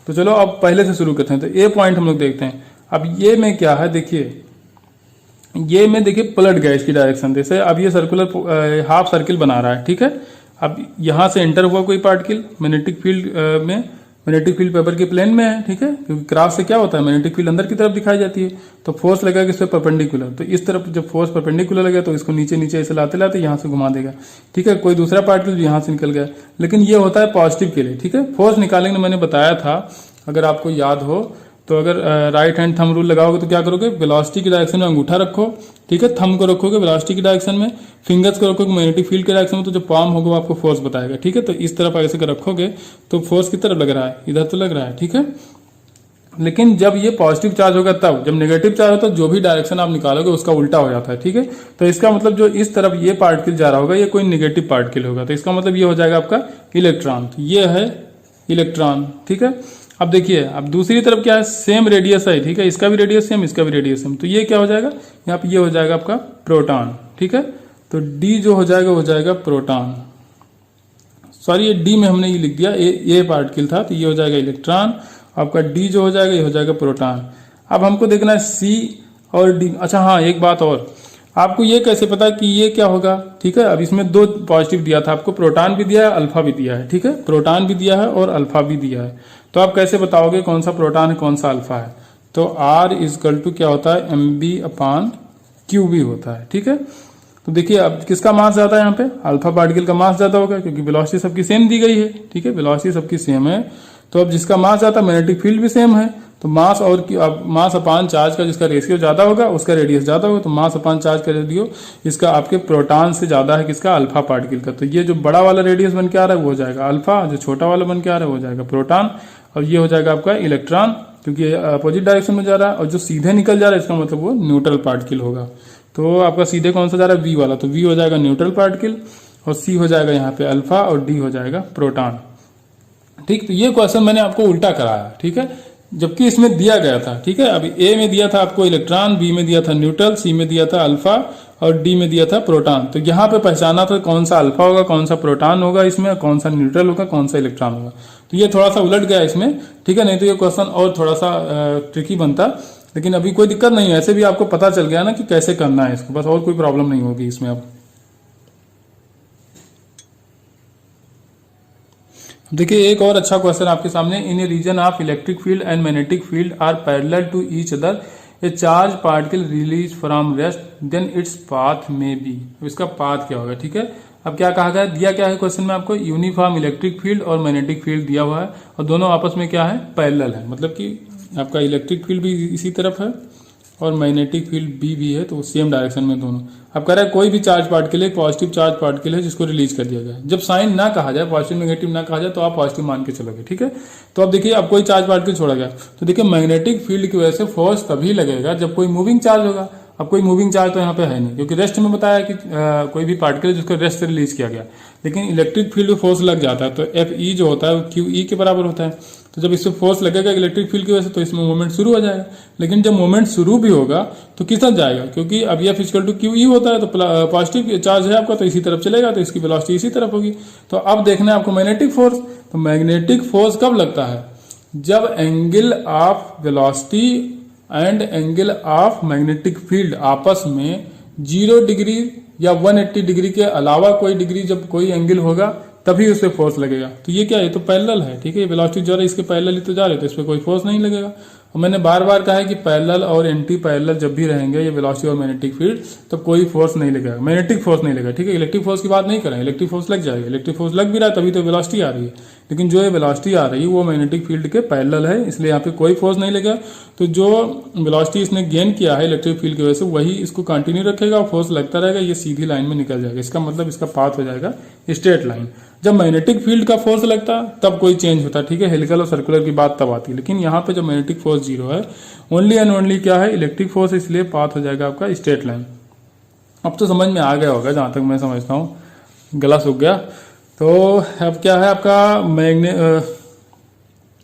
तो चलो अब पहले से शुरू करते हैं। तो ए पॉइंट हम लोग देखते हैं। अब ये में क्या है, देखिए ये में देखिए पलट गया इसकी डायरेक्शन, जैसे अब ये सर्कुलर हाफ सर्किल बना रहा है। ठीक है, अब यहाँ से एंटर हुआ कोई पार्टिकल मैग्नेटिक फील्ड में, मैग्नेटिक फील्ड पेपर के प्लेन में है। ठीक है, क्योंकि क्रॉस से क्या होता है, मैग्नेटिक फील्ड अंदर की तरफ दिखाई जाती है, तो फोर्स लगेगा इस पर परपेंडिकुलर। तो इस तरफ जब फोर्स परपेंडिकुलर लगेगा तो इसको नीचे नीचे ऐसे लाते लाते यहाँ से घुमा देगा। ठीक है, कोई दूसरा पार्टिकल यहाँ से निकल गया, लेकिन ये होता है पॉजिटिव के लिए। ठीक है, फोर्स निकालेंगे मैंने बताया था, अगर आपको याद हो तो अगर राइट हैंड थंब रूल लगाओगे तो क्या करोगे, वेलोसिटी की डायरेक्शन में अंगूठा रखो। ठीक है, थंब को रखोगे वेलोसिटी की डायरेक्शन में, फिंगर्स को रखोगे मैग्नेटिक फील्ड की डायरेक्शन में, तो जो पाम होगा वो आपको फोर्स बताएगा। ठीक है, तो इस तरफ ऐसे कर रखोगे तो फोर्स की तरफ लग रहा है, इधर तो लग रहा है। ठीक है, लेकिन जब ये पॉजिटिव चार्ज होगा तब, जब नेगेटिव चार्ज होता है जो भी डायरेक्शन आप निकालोगे उसका उल्टा हो जाता है। ठीक है, तो इसका मतलब जो इस तरफ ये पार्टिकल जा रहा होगा ये कोई नेगेटिव पार्टिकल होगा, तो इसका मतलब ये हो जाएगा आपका इलेक्ट्रॉन। तो ये है इलेक्ट्रॉन। ठीक है, अब देखिए अब दूसरी तरफ क्या है, सेम रेडियस है। ठीक है, इसका भी रेडियस सेम, इसका भी रेडियस सेम, तो ये क्या हो जाएगा, यहाँ पे ये हो जाएगा आपका प्रोटॉन। ठीक है, तो डी जो हो जाएगा वो हो जाएगा प्रोटॉन, सॉरी ये डी में हमने ये लिख दिया, ये पार्टिकल था, तो ये हो जाएगा इलेक्ट्रॉन। आपका डी जो हो जाएगा ये हो जाएगा प्रोटॉन। अब हमको देखना है सी और डी। अच्छा हाँ, एक बात और, आपको ये कैसे पता कि ये क्या होगा। ठीक है, अब इसमें 2 पॉजिटिव दिया था आपको, प्रोटॉन भी दिया है, अल्फा भी दिया है। ठीक है, प्रोटॉन भी दिया है और अल्फा भी दिया है, तो आप कैसे बताओगे कौन सा प्रोटॉन है कौन सा अल्फा है। तो R इजकल टू क्या होता है, mb/qb होता है। ठीक है, तो देखिए अब किसका मास ज्यादा है, यहाँ पे अल्फा पार्टिकल का मास ज्यादा होगा, क्योंकि वेलोसिटी सबकी सेम दी गई है। ठीक है, वेलोसिटी सबकी सेम है, तो अब जिसका मास ज़्यादा, मैग्नेटिक फील्ड भी सेम है, तो मास और अब मास अपान चार्ज का जिसका रेशियो ज़्यादा होगा उसका रेडियस ज़्यादा होगा, तो मास अपान चार्ज का रेडियो इसका आपके प्रोटॉन से ज़्यादा है किसका, अल्फा पार्टिकल का। तो ये जो बड़ा वाला रेडियस बन के आ रहा है वो हो जाएगा अल्फा, जो छोटा वाला बन के आ रहा है वो हो जाएगा प्रोटॉन, और ये हो जाएगा आपका इलेक्ट्रॉन, क्योंकि अपोजिट डायरेक्शन में जा रहा है। और जो सीधे निकल जा रहा है इसका मतलब वो न्यूट्रल पार्टिकल होगा। तो आपका सीधे कौन सा जा रहा है, वी वाला, तो वी हो जाएगा न्यूट्रल पार्टिकल, और सी हो जाएगा यहाँ पे अल्फा, और डी हो जाएगा प्रोटॉन। ठीक, तो ये क्वेश्चन मैंने आपको उल्टा कराया, ठीक है, जबकि इसमें दिया गया था, ठीक है। अभी ए में दिया था आपको इलेक्ट्रॉन, बी में दिया था न्यूट्रल, सी में दिया था अल्फा, और डी में दिया था प्रोटॉन। तो यहाँ पे पहचाना था कौन सा अल्फा होगा, कौन सा प्रोटॉन होगा, इसमें कौन सा न्यूट्रल होगा, कौन सा इलेक्ट्रॉन होगा। तो ये थोड़ा सा उलट गया इसमें, ठीक है, नहीं तो ये क्वेश्चन और थोड़ा सा ट्रिकी बनता, लेकिन अभी कोई दिक्कत नहीं है, ऐसे भी आपको पता चल गया ना कि कैसे करना है इसको, बस और कोई प्रॉब्लम नहीं होगी इसमें। अब देखिए एक और अच्छा क्वेश्चन आपके सामने, in a region of electric field and magnetic field are parallel to each other, a charge particle release from rest, then its path may be. इसका पाथ क्या होगा, ठीक है। अब क्या कहा गया, दिया क्या है क्वेश्चन में आपको, यूनिफॉर्म इलेक्ट्रिक फील्ड और मैग्नेटिक फील्ड दिया हुआ है, और दोनों आपस में क्या है, पैरेलल है, मतलब कि आपका इलेक्ट्रिक फील्ड भी इसी तरफ है और मैग्नेटिक फील्ड भी है, तो सेम डायरेक्शन में दोनों। अब कह रहा है कोई भी चार्ज पार्टिकल एक पॉजिटिव चार्ज पार्टिकल है जिसको रिलीज कर दिया गया है। जब साइन ना कहा जाए, पॉजिटिव नेगेटिव ना कहा जाए, तो आप पॉजिटिव मान के चलोगे, ठीक है। तो अब देखिए अब कोई चार्ज पार्टिकल छोड़ा गया, तो देखिए मैग्नेटिक फील्ड की वजह से फोर्स तभी लगेगा जब कोई मूविंग चार्ज होगा। अब कोई मूविंग चार्ज तो यहाँ पे है नहीं, क्योंकि रेस्ट में बताया कि कोई भी पार्टिकल जिसको रेस्ट से रिलीज किया गया, लेकिन इलेक्ट्रिक फील्ड में फोर्स लग जाता है, तो एफ ई जो होता है वो क्यू ई के बराबर होता है। तो जब इससे फोर्स लगेगा इलेक्ट्रिक फील्ड की वजह से, तो इसमें मूवमेंट शुरू हो जाएगा। लेकिन जब मूवमेंट शुरू भी होगा तो किस तरफ जाएगा, क्योंकि अब f equal to q e होता है, तो पॉजिटिव चार्ज है आपका, तो इसी तरफ चलेगा, तो इसकी वेलोसिटी इसी तरफ होगी। तो अब देखना है आपको मैग्नेटिक फोर्स, तो मैग्नेटिक फोर्स कब लगता है, जब angle of velocity and angle of magnetic field आपस में 0 डिग्री या 180 डिग्री के अलावा कोई डिग्री, जब कोई एंगल होगा तभी उस पर फोर्स लगेगा। तो ये क्या है, तो पैरेलल है, ठीक है, वेलोसिटी जो है इसके पैरेलल ही तो जा रही है, तो इस पर कोई फोर्स नहीं लगेगा। और मैंने बार बार कहा है कि पैरेलल और एंटी पैरेलल जब भी रहेंगे ये वेलोसिटी और मैग्नेटिक फील्ड, तो कोई फोर्स नहीं लगेगा, मैग्नेटिक फोर्स नहीं लगेगा, ठीक है। इलेक्ट्रिक फोर्स की बात नहीं करें, इलेक्ट्रिक फोर्स लग जाएगी, इलेक्ट्रिक फोर्स लग भी रहा है तभी तो वेलोसिटी आ रही है, लेकिन जो ये वेलोसिटी आ रही है वो मैग्नेटिक फील्ड के पैरेलल है, इसलिए यहाँ पे कोई फोर्स नहीं लगेगा। तो जो वेलोसिटी इसने गेन किया है इलेक्ट्रिक फील्ड की वजह से, वही इसको कंटिन्यू रखेगा और फोर्स लगता रहेगा, ये सीधी लाइन में निकल जाएगा। इसका मतलब इसका पाथ हो जाएगा स्ट्रेट लाइन। जब मैग्नेटिक फील्ड का फोर्स लगता तब कोई चेंज होता, ठीक है, हेलिकल और सर्कुलर की बात तब आती है, लेकिन यहाँ पे जब मैग्नेटिक फोर्स 0 है, ओनली एंड ओनली क्या है, इलेक्ट्रिक फोर्स, इसलिए पाथ हो जाएगा आपका स्ट्रेट लाइन। अब तो समझ में आ गया होगा, जहां तक मैं समझता हूँ, गला सूख गया। तो अब क्या है आपका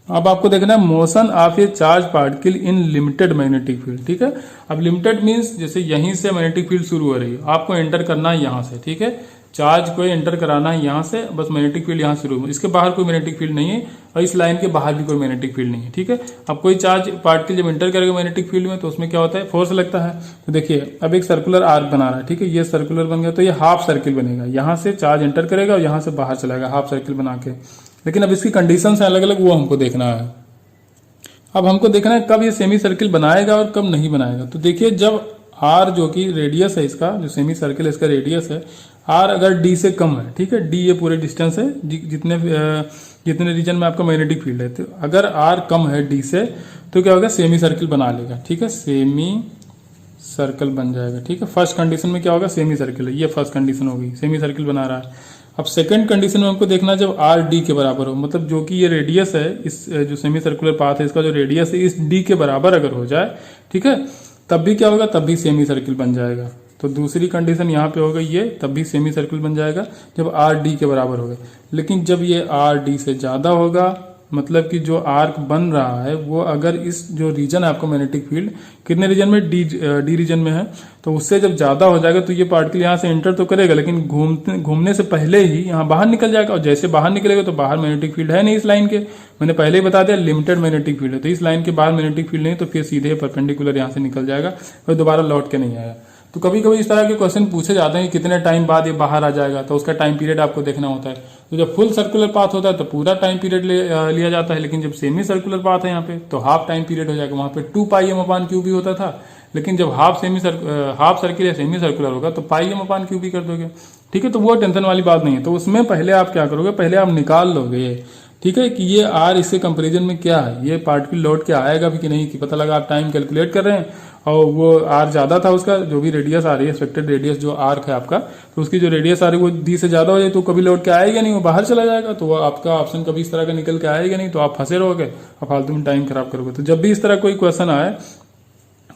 अब आपको देखना है motion of A charge particle in limited magnetic field, ठीक है। अब लिमिटेड मींस जैसे यहीं से मैग्नेटिक फील्ड शुरू हो रही है, आपको एंटर करना है यहाँ से, ठीक है, चार्ज को एंटर कराना है यहाँ से, बस मैग्नेटिक फील्ड यहाँ शुरू हो, इसके बाहर कोई मैग्नेटिक फील्ड नहीं है, और इस लाइन के बाहर भी कोई मैग्नेटिक फील्ड नहीं है, ठीक है। अब कोई चार्ज पार्टिकल जब एंटर करेगा मैग्नेटिक फील्ड में, तो उसमें क्या होता है, फोर्स लगता है। तो देखिए अब एक सर्कुलर आर्क बना रहा है, ठीक है, ये सर्कुलर बन गया, तो ये हाफ सर्किल बनेगा, यहाँ से चार्ज एंटर करेगा और यहाँ से बाहर चलाएगा हाफ सर्किल बना के। लेकिन अब इसकी कंडीशन है अलग अलग, वो हमको देखना है। अब हमको देखना है कब ये सेमी सर्किल बनाएगा और कब नहीं बनाएगा। तो देखिए जब आर जो कि रेडियस है इसका, जो सेमी सर्किल है इसका रेडियस है, आर अगर डी से कम है, ठीक है, डी ये पूरे डिस्टेंस है जितने रीजन में आपका मैग्नेटिक फील्ड है, तो अगर आर कम है डी से, तो क्या होगा, सेमी सर्किल बना लेगा, ठीक है, सेमी सर्कल बन जाएगा, ठीक है। फर्स्ट कंडीशन में क्या होगा, सेमी सर्किल है, ये फर्स्ट कंडीशन होगी, सेमी सर्किल बना रहा है। अब सेकंड कंडीशन में हमको देखना है जब आर डी के बराबर हो, मतलब जो कि ये रेडियस है, इस जो सेमी सर्कुलर पाथ है इसका जो रेडियस है इस डी के बराबर अगर हो जाए, ठीक है, तब भी क्या होगा, तब भी सेमी सर्किल बन जाएगा। तो दूसरी कंडीशन यहाँ पे हो गई ये, तब भी सेमी सर्किल बन जाएगा जब आर डी के बराबर होगा। लेकिन जब ये आर डी से ज्यादा होगा, मतलब कि जो आर्क बन रहा है वो अगर इस जो रीजन है आपको मैग्नेटिक फील्ड कितने रीजन में, डी रीजन में है, तो उससे जब ज्यादा हो जाएगा तो ये पार्टिकल यहाँ से एंटर तो करेगा, लेकिन घूमने से पहले ही यहाँ बाहर निकल जाएगा, और जैसे बाहर निकलेगा तो बाहर मैग्नेटिक फील्ड है नहीं इस लाइन के, मैंने पहले ही बता दिया लिमिटेड मैग्नेटिक फील्ड है, तो इस लाइन के बाहर मैग्नेटिक फील्ड नहीं, तो फिर सीधे परपेंडिकुलर यहाँ से निकल जाएगा और दोबारा लौट के नहीं आएगा। तो कभी कभी इस तरह के क्वेश्चन पूछे जाते हैं कि कितने टाइम बाद ये बाहर आ जाएगा, तो उसका टाइम पीरियड आपको देखना होता है। तो जब फुल सर्कुलर पाथ होता है तो पूरा टाइम पीरियड लिया जाता है, लेकिन जब सेमी सर्कुलर पाथ है यहाँ पे तो हाफ टाइम पीरियड हो जाएगा। वहां पे 2πm/q भी होता था, लेकिन जब हाफ सर्किल या सेमी सर्कुलर होगा तो πm/q भी कर दोगे, ठीक है। तो वो टेंशन वाली बात नहीं है। तो उसमें पहले आप क्या करोगे, पहले आप निकाल लोगे ठीक है, कि ये आर इसके कंपैरिजन में क्या है, ये पार्टिकल लौट के आएगा भी कि नहीं, कि पता लगा आप टाइम कैलकुलेट कर रहे हैं और वो आर ज्यादा था, उसका जो भी रेडियस आ रही है एक्सपेक्टेड रेडियस जो आर्क है आपका, तो उसकी जो रेडियस आ रही है वो डी से ज्यादा हो जाए तो कभी लौट के आएगा नहीं, वो बाहर चला जाएगा, तो वो आपका ऑप्शन कभी इस तरह का निकल के आएगा नहीं, तो आप फंसे रहोगे और फालतू में टाइम खराब करोगे। तो जब भी इस तरह कोई क्वेश्चन आए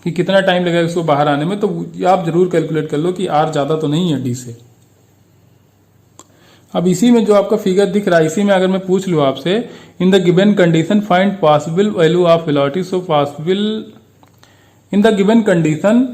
कि कितना टाइम लगेगा इसको बाहर आने में, तो आप जरूर कैलकुलेट कर लो कि आर ज्यादा तो नहीं है डी से। अब इसी में जो आपका फिगर दिख रहा है, इसी में अगर मैं पूछ लूँ आपसे, in the given condition find possible value of velocity, so possible in the given condition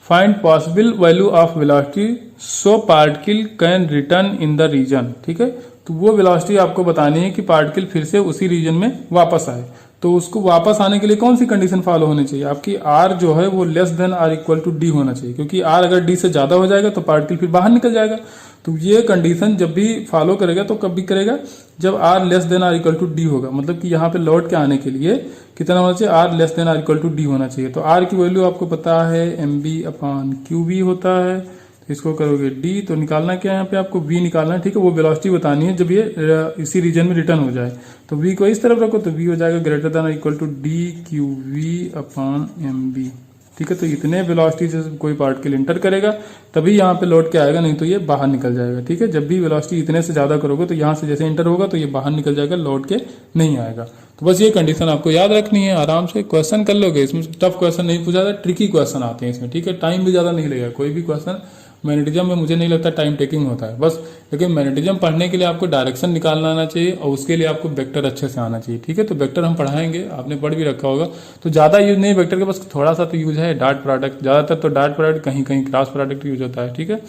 find possible value of velocity so particle can return in the region. ठीक है, तो वो वेलोसिटी आपको बतानी है कि पार्टिकल फिर से उसी रीजन में वापस आए। तो उसको वापस आने के लिए कौन सी कंडीशन फॉलो होनी चाहिए, आपकी आर जो है वो less than r equal to d होना चाहिए, क्योंकि आर अगर डी से ज्यादा हो जाएगा तो पार्टिकल फिर बाहर निकल जाएगा। तो ये कंडीशन जब भी फॉलो करेगा तो कब भी करेगा, जब r less than r equal to d होगा, मतलब कि यहाँ पे लौट के आने के लिए कितना होना चाहिए, r less than r equal to d होना चाहिए। तो आर की वैल्यू आपको पता है m b upon q b होता है, तो इसको करोगे डी, तो निकालना क्या है यहाँ पे आपको वी निकालना है। ठीक है, वो वेलोसिटी बतानी है जब ये इसी रीजन में रिटर्न हो जाए। तो वी को इस तरफ रखो तो वी हो जाएगा greater than equal to d q v upon m b. ठीक है, तो इतने वेलोसिटी से कोई पार्टिकल इंटर करेगा तभी यहाँ पे लौट के आएगा, नहीं तो ये बाहर निकल जाएगा। ठीक है, जब भी वेलोसिटी इतने से ज्यादा करोगे तो यहाँ से जैसे इंटर होगा तो ये बाहर निकल जाएगा, लौट के नहीं आएगा। तो बस ये कंडीशन आपको याद रखनी है, आराम से क्वेश्चन कर लोगे, इसमें टफ क्वेश्चन नहीं पूछा जाता, ट्रिकी क्वेश्चन आते हैं इसमें। ठीक है, टाइम भी ज्यादा नहीं लगेगा, कोई भी क्वेश्चन मैग्नेटिज्म में मुझे नहीं लगता टाइम टेकिंग होता है बस, लेकिन मैग्नेटिज्म पढ़ने के लिए आपको डायरेक्शन निकालना आना चाहिए और उसके लिए आपको वेक्टर अच्छे से आना चाहिए। ठीक है, तो वेक्टर हम पढ़ाएंगे, आपने पढ़ भी रखा होगा, तो ज्यादा यूज नहीं वेक्टर के, बस थोड़ा सा तो यूज है। डॉट प्रोडक्ट ज्यादातर तो डॉट प्रोडक्ट, कहीं कहीं क्रॉस प्रोडक्ट यूज होता है। ठीक है,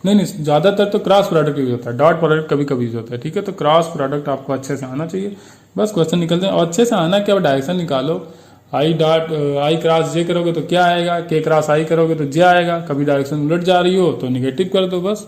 नहीं ज्यादातर तो क्रॉस प्रोडक्ट यूज होता है, डॉट प्रोडक्ट कभी कभी यूज होता है। ठीक है, तो क्रॉस प्रोडक्ट आपको अच्छे से आना चाहिए, बस क्वेश्चन निकलते हैं और अच्छे से आना क्या, डायरेक्शन निकालो। आई डॉट आई क्रॉस जे करोगे तो क्या आएगा, के क्रॉस आई करोगे तो जे आएगा, कभी डायरेक्शन उलट जा रही हो तो निगेटिव कर दो बस।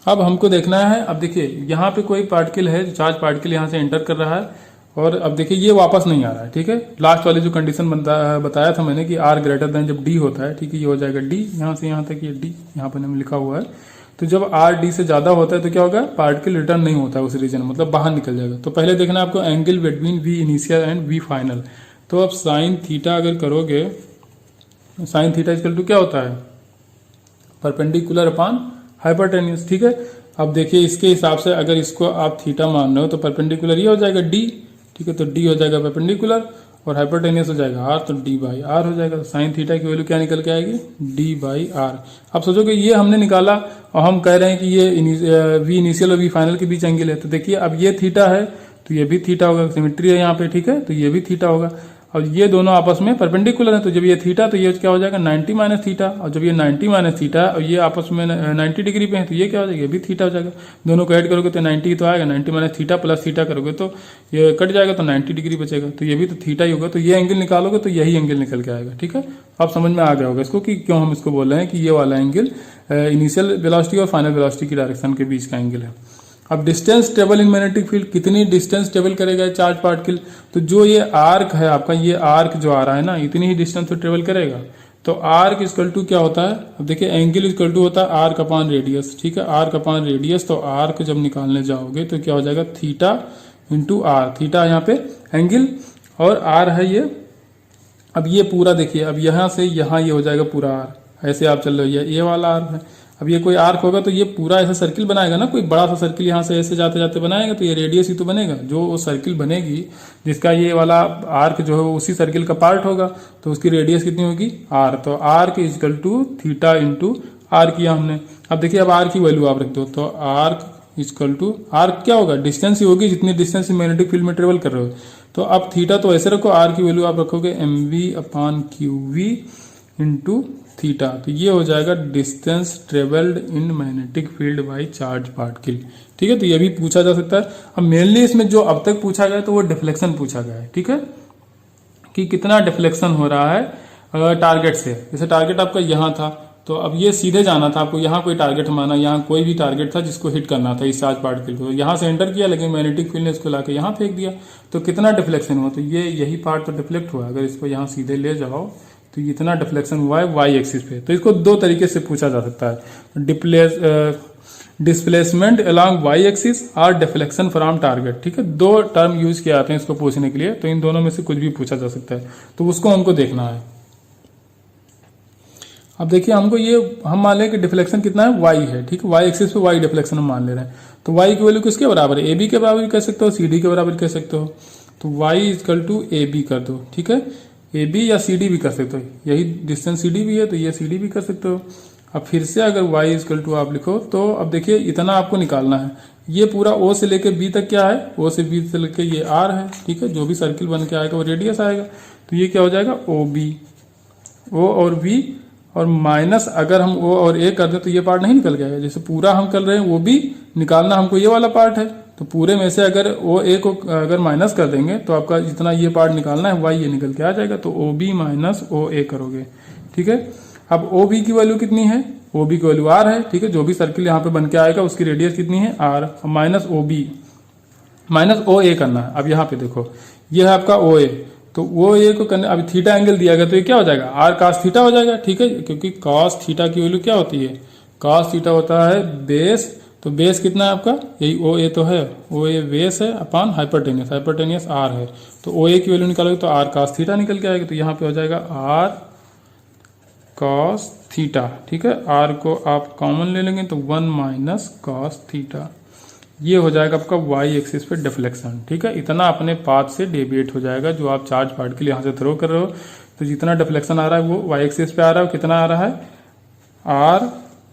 अब हमको देखना है, अब देखिए यहाँ पे कोई पार्टिकल है, चार्ज पार्टिकल यहाँ से एंटर कर रहा है और अब देखिए ये वापस नहीं आ रहा है। ठीक है, लास्ट वाली जो कंडीशन बताया था मैंने कि आर ग्रेटर देन जब डी होता है, ठीक है, ये हो जाएगा डी, यहाँ से यहाँ तक ये डी यहाँ पर लिखा हुआ है। तो जब आर डी से ज्यादा होता है तो क्या होगा, पार्टिकल रिटर्न नहीं होता है उस रीजन, मतलब बाहर निकल जाएगा। तो पहले देखना आपको angle between v initial and v final. तो अब साइन थीटा अगर करोगे, साइन थीटा इक्वल टू क्या होता है, परपेंडिकुलर अपॉन हाइपोटेन्यूज। ठीक है, अब देखिए इसके हिसाब से अगर इसको आप थीटा मान रहे हो तो परपेंडिकुलर ये हो जाएगा डी। ठीक है, तो डी हो जाएगा परपेंडिकुलर और हाइपोटेन्यूस हो जाएगा आर, तो डी बाई आर हो जाएगा। तो साइन थीटा की वैल्यू क्या निकल के आएगी, डी बाई आर। अब सोचो कि ये हमने निकाला और हम कह रहे हैं कि ये वी इनिशियल और वी फाइनल के बीच एंगल है, तो देखिए अब ये थीटा है तो ये भी थीटा होगा, सिमेट्री है यहाँ पे। ठीक है, तो ये भी थीटा होगा और ये दोनों आपस में परपेंडिकुलर है, तो जब ये थीटा तो ये क्या हो जाएगा 90 माइनस थीटा, और जब ये 90 माइनस थीटा और ये आपस में 90 डिग्री पे है तो ये क्या हो जाएगा, ये भी थीटा हो जाएगा। दोनों को ऐड करोगे तो 90 तो आएगा, 90 माइनस थीटा प्लस थीटा करोगे तो ये कट जाएगा तो 90 डिग्री बचेगा, तो ये भी तो थीटा ही होगा। तो ये एंगल निकालोगे तो यही एंगल निकल के आएगा। ठीक है, आप समझ में आ गया होगा इसको कि क्यों हम इसको बोल रहे हैं कि ये वाला एंगल इनिशियल वेलोसिटी और फाइनल वेलोसिटी की डायरेक्शन के बीच का एंगल है। अब distance travel in magnetic field, कितनी डिस्टेंस ट्रेवल करेगा चार्ज पार्टिकल, तो जो ये आर्क है आपका, ये आर्क जो आ रहा है ना, इतनी ही डिस्टेंस तो ट्रेवल करेगा। तो आर्क इक्वल टू क्या होता है, अब देखिए एंगल इक्वल टू होता है आर्क अपॉन रेडियस। ठीक है, आर्क अपॉन रेडियस, तो आर्क जब निकालने जाओगे तो क्या हो जाएगा थीटा इंटू आर। थीटा यहाँ पे एंगल और आर है ये। अब ये पूरा देखिए, अब यहाँ से यहाँ ये हो जाएगा पूरा आर, ऐसे आप चल रहे हो, ये वाला आर्क है। अब ये कोई आर्क होगा तो ये पूरा ऐसा सर्किल बनाएगा ना, कोई बड़ा सा सर्किल यहाँ से ऐसे जाते जाते बनाएगा, तो ये रेडियस ही तो बनेगा। जो वो सर्किल बनेगी जिसका ये वाला आर्क जो है वो उसी सर्किल का पार्ट होगा, तो उसकी रेडियस कितनी होगी आर। तो arc equal to theta into r किया हमने। अब देखिए अब आर की वैल्यू आप रख दो, तो आर्क इजकल टू आर्क क्या होगा, डिस्टेंस ही होगी जितनी डिस्टेंस मैग्नेटिक फील्ड में ट्रेवल कर रहे हो। तो अब थीटा तो ऐसे रखो, आर की वैल्यू आप रखोगे m v upon q v into theta, तो ये हो जाएगा distance travelled in magnetic field by charge particle. ठीक है, तो ये भी पूछा जा सकता है। अब मेनली इसमें जो अब तक पूछा गया तो वो डिफ्लेक्शन पूछा गया है। ठीक है, कि कितना डिफ्लेक्शन हो रहा है टारगेट से। जैसे टारगेट आपका यहाँ था तो अब ये सीधे जाना था, आपको यहाँ कोई टारगेट माना, यहाँ कोई भी टारगेट था जिसको हिट करना था इस चार्ज पार्टिकल को, यहाँ से एंटर किया लेकिन मैग्नेटिक फील्ड ने इसको लाके यहाँ फेंक दिया, तो कितना डिफ्लेक्शन हुआ, तो ये यही पार्ट तो डिफ्लेक्ट हुआ। अगर इसको यहाँ सीधे ले जाओ तो इतना डिफ्लेक्शन हुआ है वाई एक्सिस पे। तो इसको दो तरीके से पूछा जा सकता है, डिस्प्लेसमेंट अलोंग वाई एक्सिस और डिफ्लेक्शन फ्रॉम टारगेट। ठीक है, दो टर्म यूज किए जाते हैं इसको पूछने के लिए, तो इन दोनों में से कुछ भी पूछा जा सकता है, तो उसको हमको देखना है। अब देखिए हमको ये हम मान लें कि डिफ्लेक्शन कितना है, वाई है। ठीक है, वाई एक्सिस पे वाई डिफ्लेक्शन हम मान ले रहे हैं, तो वाई की वैल्यू किसके बराबर है, ए बी के बराबर भी कह सकते हो, सी डी के बराबर कह सकते हो। तो y equal to a b कर दो। ठीक है, ए बी या सी डी भी कर सकते हो, यही डिस्टेंस सी डी भी है तो ये सी डी भी कर सकते हो। अब फिर से अगर y इजकल टू आप लिखो तो अब देखिए इतना आपको निकालना है। ये पूरा O से लेके B तक क्या है, O से B से लेके ये R है। ठीक है, जो भी सर्किल बन के आएगा वो रेडियस आएगा, तो ये क्या हो जाएगा OB, O और B और माइनस अगर हम O और A कर दें तो ये पार्ट नहीं निकल गया है। जैसे पूरा हम कर रहे हैं वो भी निकालना हमको ये वाला पार्ट है, तो पूरे में से अगर OA को अगर माइनस कर देंगे तो आपका जितना ये पार्ट निकालना है y ये निकल के आ जाएगा, तो OB माइनस OA करोगे। ठीक है, अब OB की वैल्यू कितनी है, OB की वैल्यू R है। ठीक है, जो भी सर्किल यहाँ पे बन के आएगा उसकी रेडियस कितनी है R, minus OB minus OA करना है। अब यहाँ पे देखो ये है आपका OA, तो OA को करने अभी थीटा एंगल दिया गया तो ये क्या हो जाएगा, R cos थीटा हो जाएगा। ठीक है, क्योंकि cos थीटा की वैल्यू क्या होती है, cos थीटा होता है बेस, तो बेस कितना है आपका, यही OA तो है, OA बेस है अपॉन हाइपरटेनियस, हाइपरटेनियस R है, तो OA की वैल्यू निकालोगे तो R cos थीटा निकल के आएगा, तो यहाँ पे हो जाएगा R cos थीटा। ठीक है, R को आप कॉमन ले लेंगे तो 1 माइनस cos थीटा, ये हो जाएगा आपका y एक्सिस पे डिफ्लेक्शन। ठीक है, इतना अपने पाथ से डेविएट हो जाएगा जो आप चार्ज पार्टिकल यहाँ से थ्रो कर रहे हो, तो जितना डिफ्लेक्शन आ रहा है वो y एक्सिस पे आ रहा है, कितना आ रहा है R,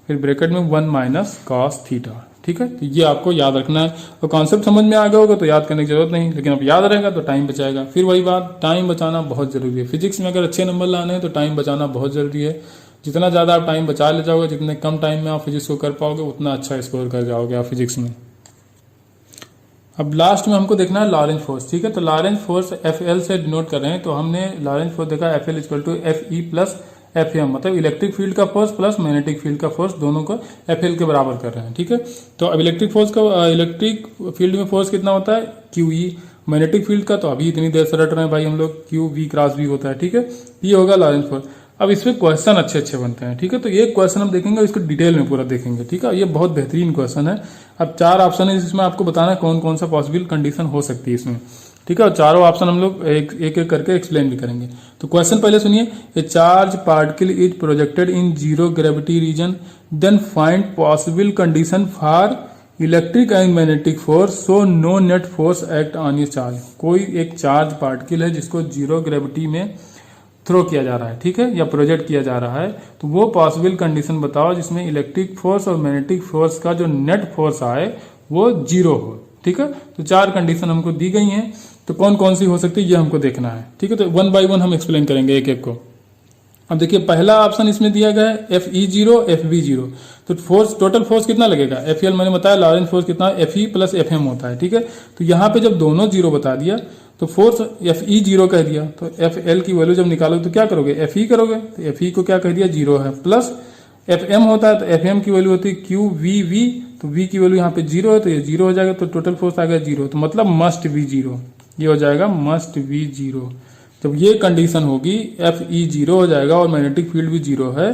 फिर ब्रैकेट में 1 माइनस cos थीटा। ठीक है, तो ये आपको याद रखना है, और कॉन्सेप्ट समझ में आ गया होगा तो याद करने की जरूरत नहीं, लेकिन अब याद रहेगा तो टाइम बचाएगा। फिर वही बात, टाइम बचाना बहुत जरूरी है। फिजिक्स में अगर अच्छे नंबर लाने हैं तो टाइम बचाना बहुत जरूरी है। जितना ज़्यादा आप टाइम बचा ले जाओगे, जितने कम टाइम में आप फिजिक्स को कर पाओगे, उतना अच्छा स्कोर कर जाओगे आप फिजिक्स में। अब लास्ट में हमको देखना है लॉरेंज फोर्स। ठीक है, तो लॉरेंज फोर्स FL से डिनोट कर रहे हैं, तो हमने लॉरेंज फोर्स देखा FL equal to FE plus FM, मतलब इलेक्ट्रिक फील्ड का फोर्स प्लस मैग्नेटिक फील्ड का फोर्स, दोनों को FL के बराबर कर रहे हैं। ठीक है, तो अब इलेक्ट्रिक फोर्स का इलेक्ट्रिक फील्ड में फोर्स कितना होता है, QE, मैग्नेटिक फील्ड का तो अभी इतनी देर से रट रहे हैं भाई हम लोग, QV क्रॉस V होता है। ठीक है, ये होगा लॉरेंज फोर्स। अब इसमें क्वेश्चन अच्छे अच्छे बनते हैं। ठीक है, तो ये क्वेश्चन हम देखेंगे, इसको डिटेल में पूरा देखेंगे। ठीक है, ये बहुत बेहतरीन क्वेश्चन है। अब 4 ऑप्शन है जिसमें आपको बताना है कौन कौन सा पॉसिबल कंडीशन हो सकती है इसमें। ठीक है, और चारों ऑप्शन हम लोग एक एक करके एक्सप्लेन भी करेंगे। तो क्वेश्चन पहले सुनिए, a charge particle is projected in zero gravity region, then find possible condition for electric and magnetic force, so no net force act on a charge. कोई एक चार्ज पार्टिकल है जिसको जीरो ग्रेविटी में थ्रो किया जा रहा है, ठीक है, या प्रोजेक्ट किया जा रहा है, तो वो पॉसिबल कंडीशन बताओ जिसमें इलेक्ट्रिक फोर्स और मैग्नेटिक फोर्स का जो नेट फोर्स आए वो जीरो हो। ठीक है, तो 4 कंडीशन हमको दी गई हैं, तो कौन कौन सी हो सकती है ये हमको देखना है। ठीक है, तो 1 बाय 1 हम एक्सप्लेन करेंगे एक एक को। अब देखिए पहला ऑप्शन इसमें दिया गया है FE0 FB0, तो फोर्स टोटल फोर्स कितना लगेगा, FL मैंने बताया लॉरेंज फोर्स कितना FE प्लस FM होता है। ठीक है, तो यहाँ पे जब दोनों जीरो बता दिया तो फोर्स FE0 कह दिया, तो FL की वैल्यू जब निकालोगे तो क्या करोगे, FE करोगे, तो FE को क्या कह दिया, जीरो है, प्लस FM होता है तो FM की वैल्यू होती है QVV, तो V की वैल्यू यहाँ पे जीरो है तो ये जीरो हो जाएगा, तो टोटल फोर्स आ गया जीरो, तो मतलब मस्ट बी जीरो, ये हो जाएगा मस्ट बी जीरो। जब ये कंडीशन होगी FE0 हो जाएगा और मैग्नेटिक फील्ड भी जीरो है,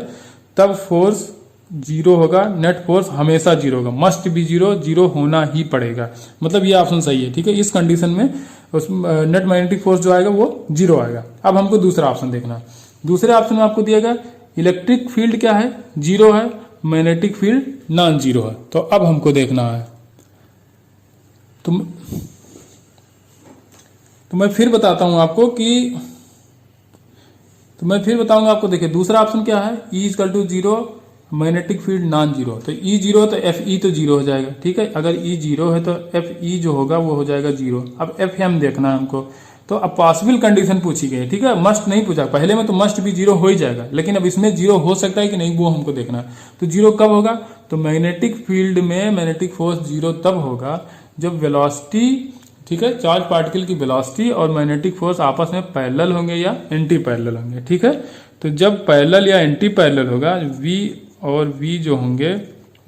तब फोर्स जीरो होगा, नेट फोर्स हमेशा जीरो होगा, मस्ट बी जीरो, जीरो होना ही पड़ेगा, मतलब ये ऑप्शन सही है। ठीक है, इस कंडीशन में उस नेट मैग्नेटिक फोर्स जो आएगा वो जीरो आएगा। अब हमको दूसरा ऑप्शन देखना है। दूसरे ऑप्शन में आपको दिया गया इलेक्ट्रिक फील्ड क्या है, जीरो है, मैग्नेटिक फील्ड नॉन जीरो है। तो अब हमको देखना है, तो मैं फिर बताता हूं आपको कि मैं फिर बताऊंगा आपको। देखिए दूसरा ऑप्शन क्या है, E equal to zero, magnetic field non zero, तो E जीरो तो FE तो जीरो हो जाएगा। ठीक है, अगर E जीरो है तो FE जो होगा वो हो जाएगा जीरो। अब FM देखना है हमको, तो अब पॉसिबल कंडीशन पूछी गई है। ठीक है, मस्ट नहीं पूछा, पहले में तो मस्ट भी जीरो हो ही जाएगा, लेकिन अब इसमें जीरो हो सकता है कि नहीं वो हमको देखना है। तो जीरो कब होगा, तो मैग्नेटिक फील्ड में मैग्नेटिक फोर्स जीरो तब होगा जब वेलोसिटी, ठीक है, चार्ज पार्टिकल की वेलोसिटी और मैग्नेटिक फोर्स आपस में पैरेलल होंगे या एंटी पैरेलल होंगे। ठीक है, तो जब पैरेलल या एंटी पैरेलल होगा, V और V जो होंगे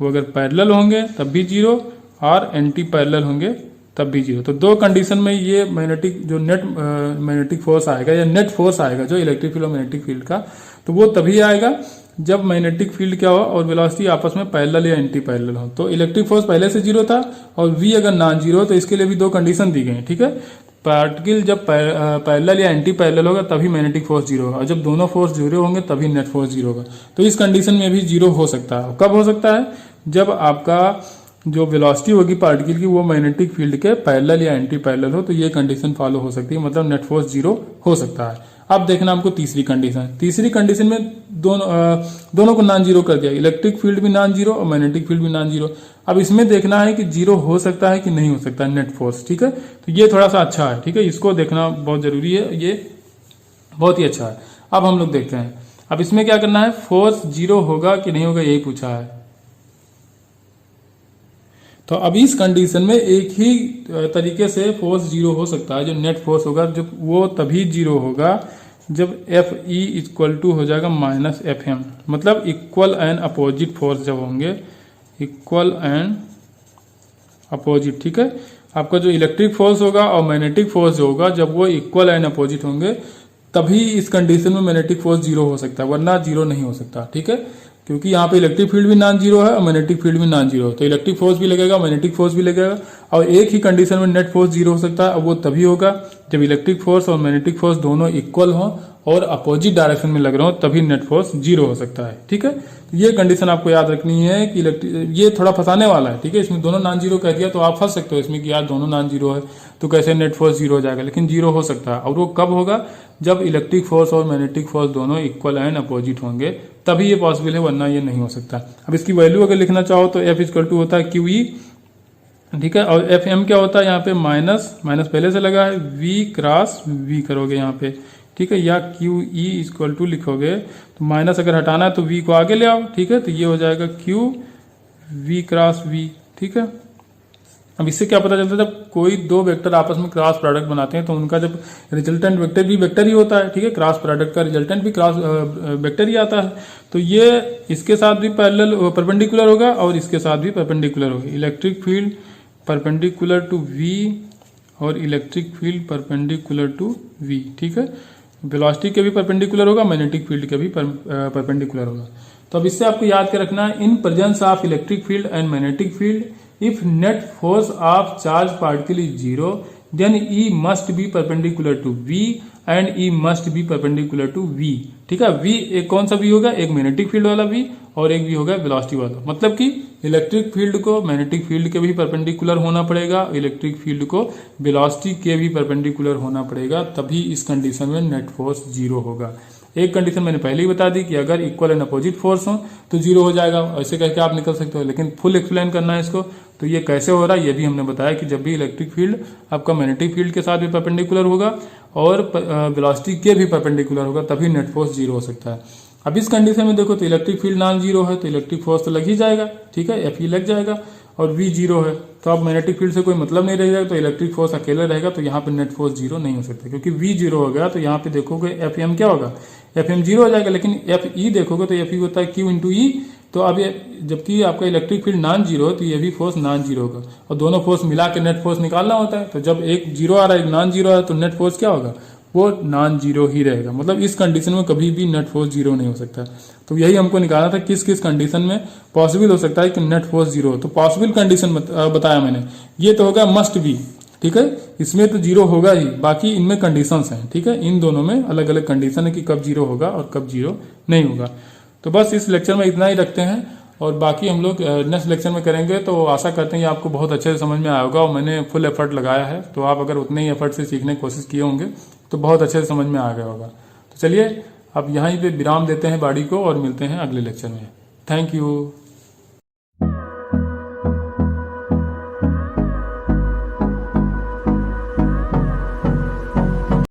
वो अगर पैरेलल होंगे तब भी जीरो, और एंटी पैरेलल होंगे तब भी जीरो। तो 2 कंडीशन में ये मैग्नेटिक जो नेट मैग्नेटिक फोर्स आएगा या नेट फोर्स आएगा जो इलेक्ट्रिक फील्ड और मैग्नेटिक फील्ड का, तो वो तभी आएगा जब मैग्नेटिक फील्ड क्या हो और वेलोसिटी आपस में पैरेलल या एंटी पैरेलल हो। तो इलेक्ट्रिक फोर्स पहले से जीरो था और v अगर नॉन जीरो हो तो इसके लिए भी दो कंडीशन दी गई है, ठीक है। पार्टिकल जब पैरेलल या एंटी पैरेलल होगा तभी मैग्नेटिक फोर्स जीरो होगा, और जब दोनों फोर्स जीरो होंगे तभी नेट फोर्स जीरो होगा। तो इस कंडीशन में भी जीरो हो सकता है। कब हो सकता है? जब आपका जो वेलोसिटी होगी पार्टिकल की वो मैग्नेटिक फील्ड के पैरेलल या एंटी पैरेलल हो, तो ये कंडीशन फॉलो हो सकती है, मतलब नेट फोर्स जीरो हो सकता है। अब देखना हमको तीसरी कंडीशन में दोनों को नॉन जीरो कर दिया, इलेक्ट्रिक फील्ड भी नॉन जीरो और मैग्नेटिक फील्ड भी नॉन जीरो। अब इसमें देखना है कि जीरो हो सकता है कि नहीं हो सकता नेट फोर्स, ठीक है। तो ये थोड़ा सा अच्छा है, ठीक है, इसको देखना बहुत जरूरी है, ये बहुत ही अच्छा है। अब हम लोग देखते हैं, अब इसमें क्या करना है, फोर्स जीरो होगा कि नहीं होगा यही पूछा है। तो अब इस कंडीशन में एक ही तरीके से फोर्स जीरो हो सकता है, जो नेट फोर्स होगा जब वो तभी जीरो होगा जब एफ ई इक्वल टू हो जाएगा माइनस एफ एम, मतलब इक्वल एंड अपोजिट फोर्स जब होंगे, इक्वल एंड अपोजिट, ठीक है। आपका जो इलेक्ट्रिक फोर्स होगा और मैग्नेटिक फोर्स जो होगा जब वो इक्वल एंड अपोजिट होंगे तभी इस कंडीशन में मैग्नेटिक फोर्स जीरो हो सकता है, वरना जीरो नहीं हो सकता, ठीक है। क्योंकि यहाँ पे इलेक्ट्रिक फील्ड भी नॉन जीरो है और मैग्नेटिक फील्ड भी नॉन जीरो है, तो इलेक्ट्रिक फोर्स भी लगेगा, मैग्नेटिक फोर्स भी लगेगा, और एक ही कंडीशन में नेट फोर्स जीरो हो सकता है। अब वो तभी होगा जब इलेक्ट्रिक फोर्स और मैग्नेटिक फोर्स दोनों इक्वल हो और अपोजिट डायरेक्शन में लग रहे हो, तभी नेट फोर्स जीरो हो सकता है, ठीक है। ये कंडीशन आपको याद रखनी है कि ये थोड़ा फंसाने वाला है, ठीक है। इसमें दोनों नॉन जीरो कह दिया तो आप फंस सकते हो इसमें कि यार दोनों नॉन जीरो है तो कैसे नेट फोर्स जीरो हो जाएगा, लेकिन जीरो हो सकता है। और वो कब होगा? जब इलेक्ट्रिक फोर्स और मैग्नेटिक फोर्स दोनों इक्वल एंड अपोजिट होंगे तभी ये पॉसिबल है, वरना ये नहीं हो सकता। अब इसकी वैल्यू अगर लिखना चाहो तो एफ इक्वल टू होता है क्यू ई, ठीक है, और एफ एम क्या होता है यहाँ पे माइनस पहले से लगा है, वी क्रॉस वी करोगे यहाँ पे, ठीक है, या क्यू ई इक्वल टू लिखोगे तो माइनस अगर हटाना है तो वी को आगे ले आओ, ठीक है, तो ये हो जाएगा क्यू वी क्रॉस वी, ठीक है। अब इससे क्या पता चलता है, जब कोई दो वेक्टर आपस में क्रॉस प्रोडक्ट बनाते हैं तो उनका जब रिजल्टेंट वेक्टर भी वेक्टर ही होता है, ठीक है, क्रॉस प्रोडक्ट का रिजल्टेंट भी क्रॉस वेक्टर ही आता है। तो ये इसके साथ भी पैरेलल परपेंडिकुलर होगा और इसके साथ भी परपेंडिकुलर होगा। Electric field perpendicular to V और electric field perpendicular to V, ठीक है। वेलोसिटी के भी परपेंडिकुलर होगा, मैग्नेटिक फील्ड के भी परपेंडिकुलर होगा। तो अब इससे आपको याद के रखना है, in presence of electric field and magnetic field if net force of charged particle is zero then E must be perpendicular to V and E must be perpendicular to V, ठीक है। V एक कौन सा V होगा? एक मैग्नेटिक फील्ड वाला V और एक V होगा वेलोसिटी वाला, मतलब कि इलेक्ट्रिक फील्ड को मैग्नेटिक फील्ड के भी परपेंडिकुलर होना पड़ेगा, इलेक्ट्रिक फील्ड को वेलोसिटी के भी परपेंडिकुलर होना पड़ेगा, तभी इस कंडीशन में नेट फोर्स जीरो होगा। एक कंडीशन मैंने पहले ही बता दी कि अगर इक्वल एंड अपोजिट फोर्स हो तो जीरो हो जाएगा, ऐसे करके आप निकल सकते हो, लेकिन फुल एक्सप्लेन करना है इसको तो ये कैसे हो रहा है ये भी हमने बताया कि जब भी इलेक्ट्रिक फील्ड आपका मैग्नेटिक फील्ड के साथ भी परपेंडिकुलर होगा और वेलोसिटी के भी परपेंडिकुलर होगा तभी नेट फोर्स जीरो हो सकता है। अब इस कंडीशन में देखो तो इलेक्ट्रिक फील्ड नॉन जीरो है तो इलेक्ट्रिक फोर्स तो लग ही जाएगा, ठीक है, एफ ई लग जाएगा, और वी जीरो है तो अब मैग्नेटिक फील्ड से कोई मतलब नहीं रहेगा, तो इलेक्ट्रिक फोर्स अकेले रहेगा, तो यहाँ पे नेट फोर्स जीरो नहीं हो सकता, क्योंकि वी जीरो हो गया तो यहाँ पे देखोगे एफ एम क्या होगा, एफ एम जीरो हो जाएगा, लेकिन एफ ई देखोगे तो एफ ई होता है क्यू इंटू ई, तो अब जबकि आपका इलेक्ट्रिक फील्ड नॉन जीरो है तो ये भी फोर्स नॉन जीरो होगा, और दोनों फोर्स मिला के नेट फोर्स निकालना होता है, तो जब एक जीरो आ रहा है एक नॉन जीरो है तो नेट फोर्स क्या होगा, वो नॉन जीरो ही रहेगा, मतलब इस कंडीशन में कभी भी नेट फोर्स जीरो नहीं हो सकता। तो यही हमको निकालना था किस किस कंडीशन में पॉसिबल हो सकता है कि नेट फोर्स जीरो हो। तो पॉसिबल कंडीशन बताया मैंने, ये तो होगा मस्ट बी, ठीक है, इसमें तो जीरो होगा ही, बाकी इनमें कंडीशंस हैं, ठीक है, इन दोनों में अलग अलग कंडीशन है कि कब जीरो होगा और कब जीरो नहीं होगा। तो बस इस लेक्चर में इतना ही रखते हैं, और बाकी हम लोग नेक्स्ट लेक्चर में करेंगे। तो आशा करते हैं ये आपको बहुत अच्छे से समझ में आया होगा, और मैंने फुल एफर्ट लगाया है, तो आप अगर उतने ही एफर्ट से सीखने की कोशिश किए होंगे तो बहुत अच्छे से समझ में आ गया होगा। तो चलिए अब यहीं पे विराम देते हैं बाड़ी को और मिलते हैं अगले लेक्चर में। Thank you.